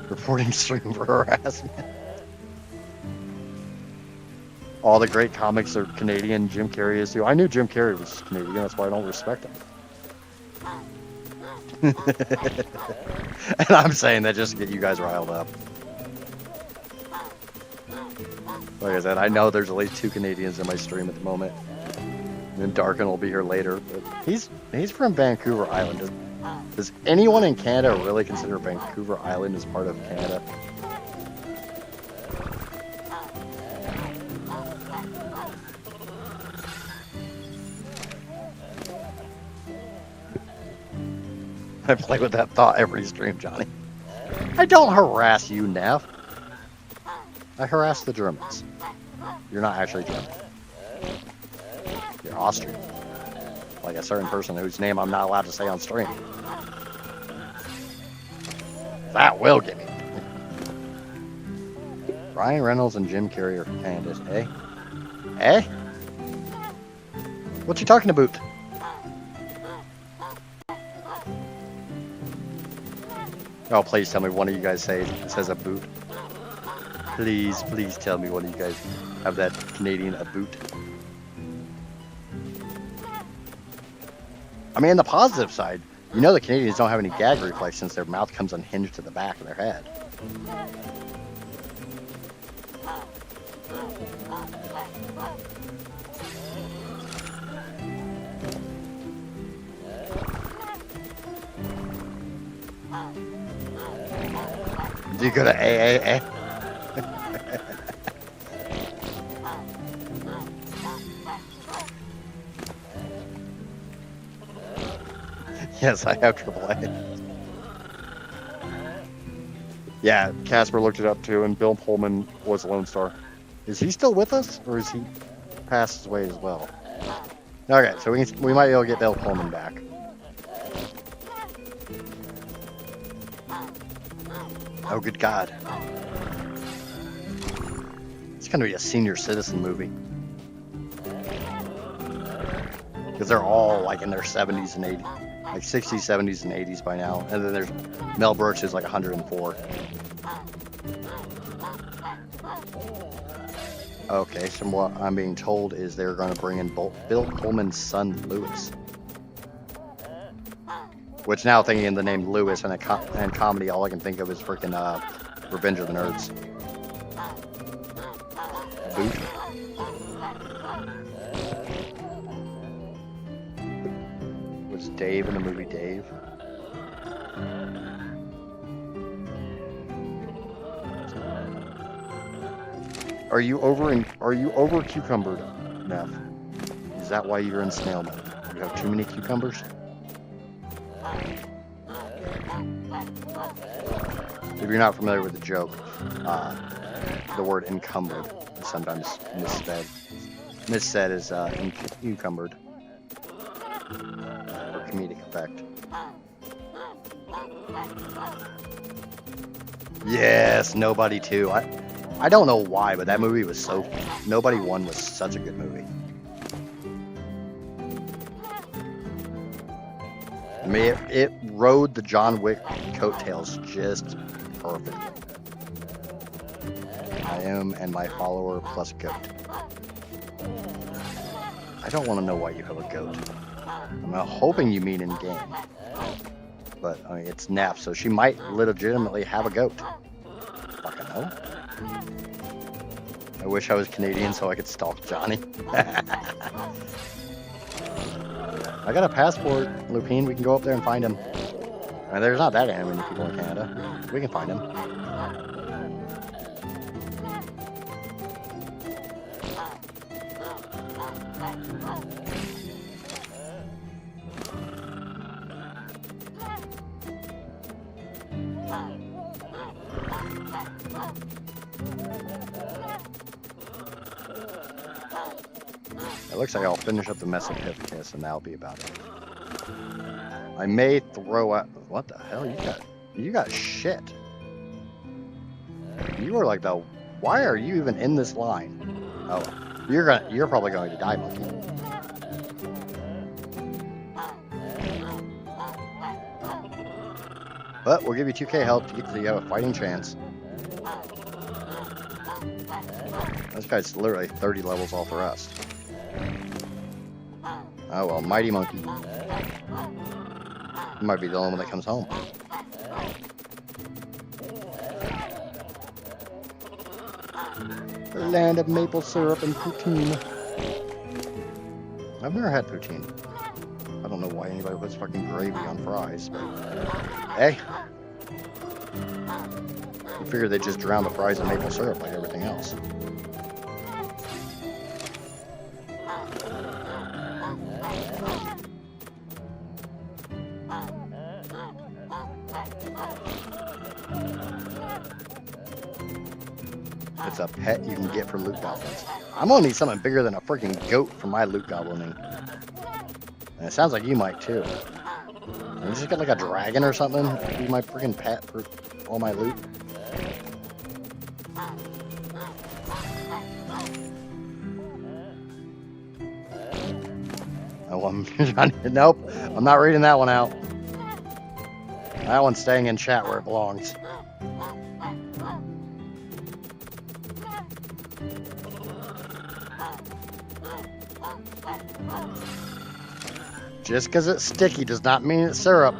Reporting stream for harassment. All the great comics are Canadian. Jim Carrey is too. I knew Jim Carrey was Canadian. That's why I don't respect him. And I'm saying that just to get you guys riled up. Like I said, I know there's at least 2 Canadians in my stream at the moment. And Darkin will be here later. But he's from Vancouver Island. Does anyone in Canada really consider Vancouver Island as part of Canada? I play with that thought every stream, Johnny. I don't harass you, Neff. I harass the Germans. You're not actually German. You're Austrian. Like a certain person whose name I'm not allowed to say on stream. That will get me. Ryan Reynolds and Jim Carrey are candidates, eh? Eh? What you talking about? Oh, please tell me one of you guys says a boot. Please, please tell me one of you guys have that Canadian a boot. I mean, on the positive side, you know the Canadians don't have any gag reflex since their mouth comes unhinged to the back of their head. Do you go to AAA? Yes, I have AAA. Yeah, Casper looked it up too, and Bill Pullman was Lone Star. Is he still with us, or is he passed away as well? Okay, so we might be able to get Bill Pullman back. Oh, good God. It's going to be a senior citizen movie. Because they're all like in their 70s and 80s. Like 60s, 70s, and 80s by now. And then there's Mel Brooks, who's like 104. Okay, so what I'm being told is they're going to bring in Bill Pullman's son, Lewis. Which now thinking in the name Lewis and comedy, all I can think of is freaking Revenge of the Nerds. Boot. Was Dave in the movie Dave? Are you over cucumbered, Neff? Is that why you're in snail mode? You have too many cucumbers? If you're not familiar with the joke, the word encumbered is sometimes missaid. Missaid is encumbered for comedic effect. Yes, Nobody 2. I don't know why, but that movie was so... Nobody 1 was such a good movie. I mean, it rode the John Wick coattails just perfectly. I am and my follower plus goat. I don't want to know why you have a goat. I'm hoping you mean in game. But, I mean, it's Neff, so she might legitimately have a goat. Fucking hell. I wish I was Canadian so I could stalk Johnny. I got a passport, Lupine. We can go up there and find him. I mean, there's not that many people in Canada. We can find him. It looks like I'll finish up the mess of Hippias and that'll be about it. I may throw out... What the hell? You got shit. You are like the... Why are you even in this line? Oh, you're probably going to die, monkey. But we'll give you 2k health so you have a fighting chance. This guy's literally 30 levels off the rest. Oh well, mighty monkey. He might be the only one that comes home. The land of maple syrup and poutine. I've never had poutine. I don't know why anybody puts fucking gravy on fries, but hey. I figured they just drown the fries in maple syrup like everything else. It's a pet you can get for loot goblins. I'm gonna need something bigger than a freaking goat for my loot goblining. And it sounds like you might too. Can you just get like a dragon or something? Be my freaking pet for all my loot. Oh, nope, I'm not reading that one out. That one's staying in chat where it belongs. Just because it's sticky does not mean it's syrup.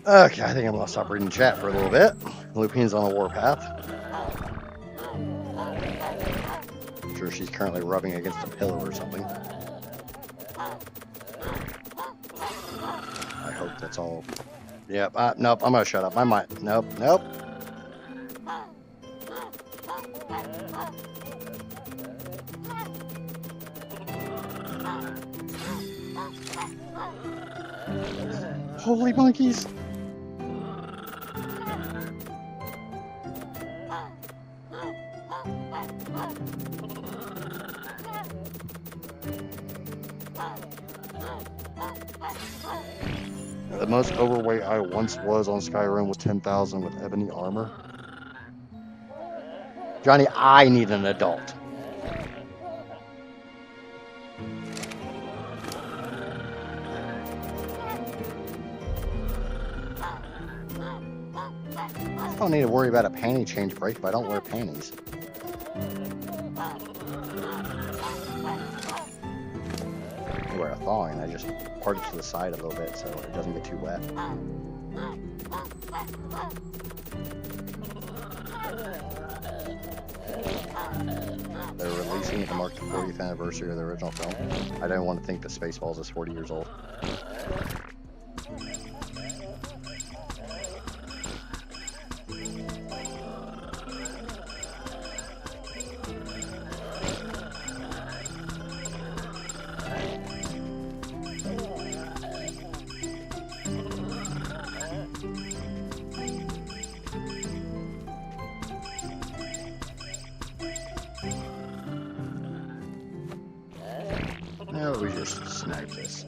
Okay, I think I'm gonna stop reading chat for a little bit. Lupine's on a warpath. I'm sure she's currently rubbing against a pillow or something. I hope that's all. Yep. Nope. I'm gonna shut up. I might. Nope. Nope. Holy monkeys! The most overweight I once was on Skyrim was 10,000 with ebony armor. Johnny, I need an adult. I don't need to worry about a panty change break if I don't wear panties. I wear a thong and I just part it to the side a little bit so it doesn't get too wet. They're releasing it to mark the 40th anniversary of the original film. I don't want to think that Spaceballs is 40 years old. No, we just snipe this.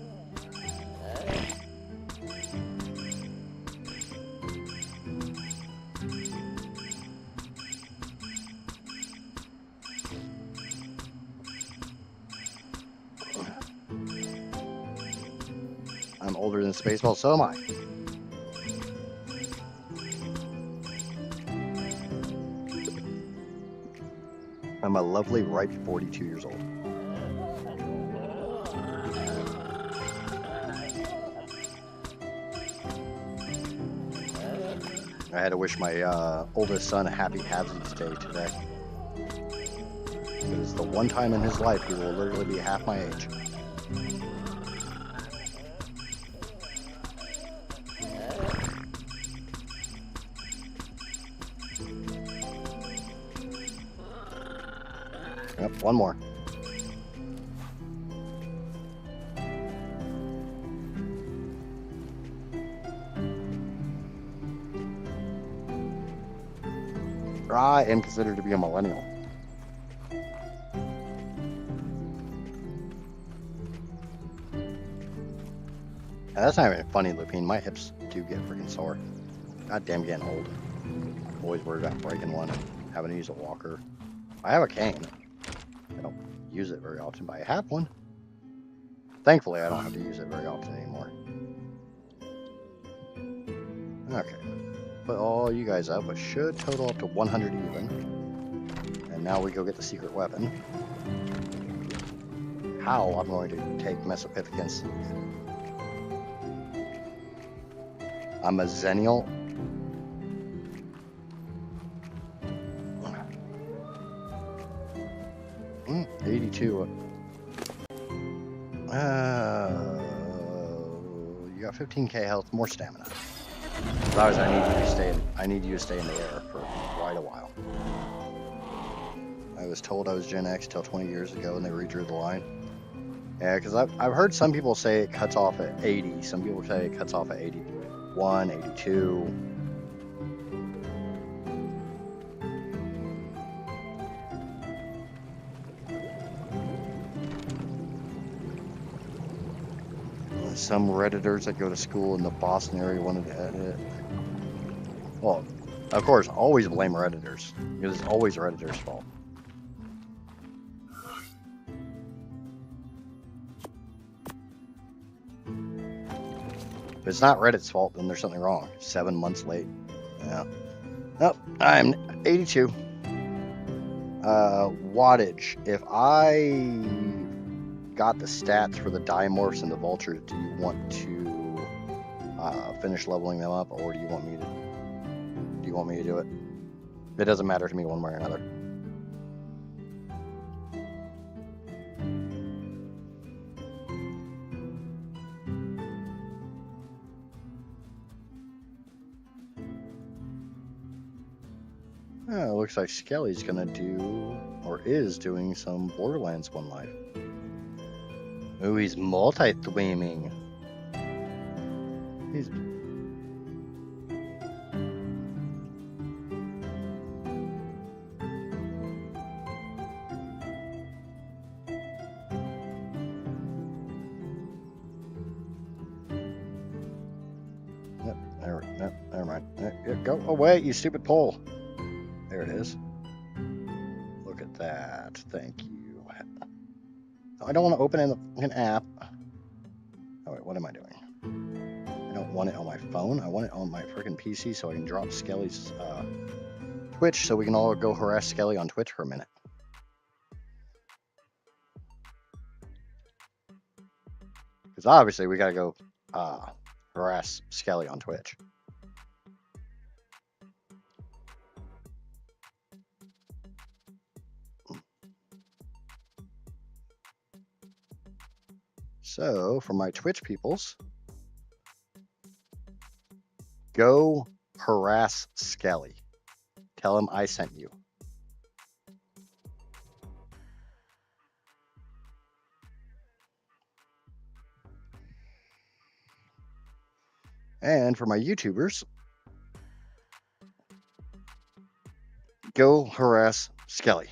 I'm older than Spaceball, so am I. I'm a lovely, ripe 42 years old. I had to wish my oldest son a happy Halvesies Day today. It is the one time in his life he will literally be half my age. Yep, one more. I am considered to be a millennial. And that's not even funny, Lupine. My hips do get freaking sore. Goddamn, getting old. Always worried about breaking one and having to use a walker. I have a cane. I don't use it very often, but I have one. Thankfully, I don't have to use it very often anymore. Okay. Put all you guys up, which should total up to 100 even. And now we go get the secret weapon. How I'm going to take Mesopithecus. I'm a Xennial. 82. You got 15k health, more stamina. Otherwise, I need you to stay in the air for quite a while. I was told I was Gen X till 20 years ago, and they redrew the line. Yeah, because I've heard some people say it cuts off at 80. Some people say it cuts off at 81, 82. Some Redditors that go to school in the Boston area wanted to edit. Well, of course, always blame Redditors, because it's always Redditors' fault. If it's not Reddit's fault, then there's something wrong. 7 months late. Yeah. Nope, I'm 82. Wattage. If I got the stats for the dimorphs and the vultures, do you want to finish leveling them up, or do you want me to do it? It doesn't matter to me one way or another. Oh, it looks like Skelly's gonna do, or is doing, some Borderlands 1 Life. Ooh, he's multi-theming. He's... Yep, never mind. Go away, you stupid pole. There it is. Look at that. Thank you. I don't want to open an app. Oh, wait, what am I doing? I don't want it on my phone. I want it on my freaking PC so I can drop Skelly's Twitch so we can all go harass Skelly on Twitch for a minute. Because obviously we got to go harass Skelly on Twitch. So, for my Twitch peoples, go harass Skelly. Tell him I sent you. And for my YouTubers, go harass Skelly.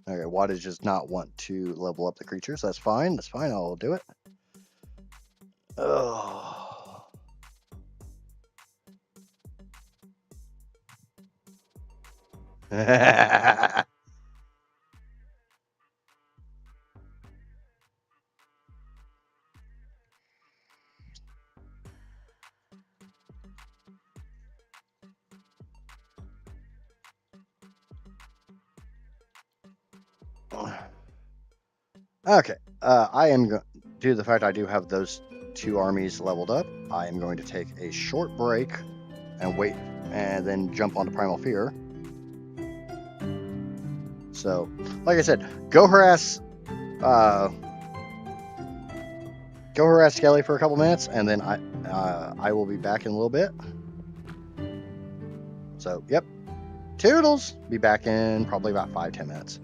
Okay, Wattage does not want to level up the creatures. That's fine. That's fine. I'll do it. Oh. Okay, I am going, due to the fact I do have those 2 armies leveled up, I am going to take a short break and wait, and then jump onto Primal Fear. So, like I said, go harass Skelly for a couple minutes, and then I will be back in a little bit. So, yep, toodles. Be back in probably about 5-10 minutes.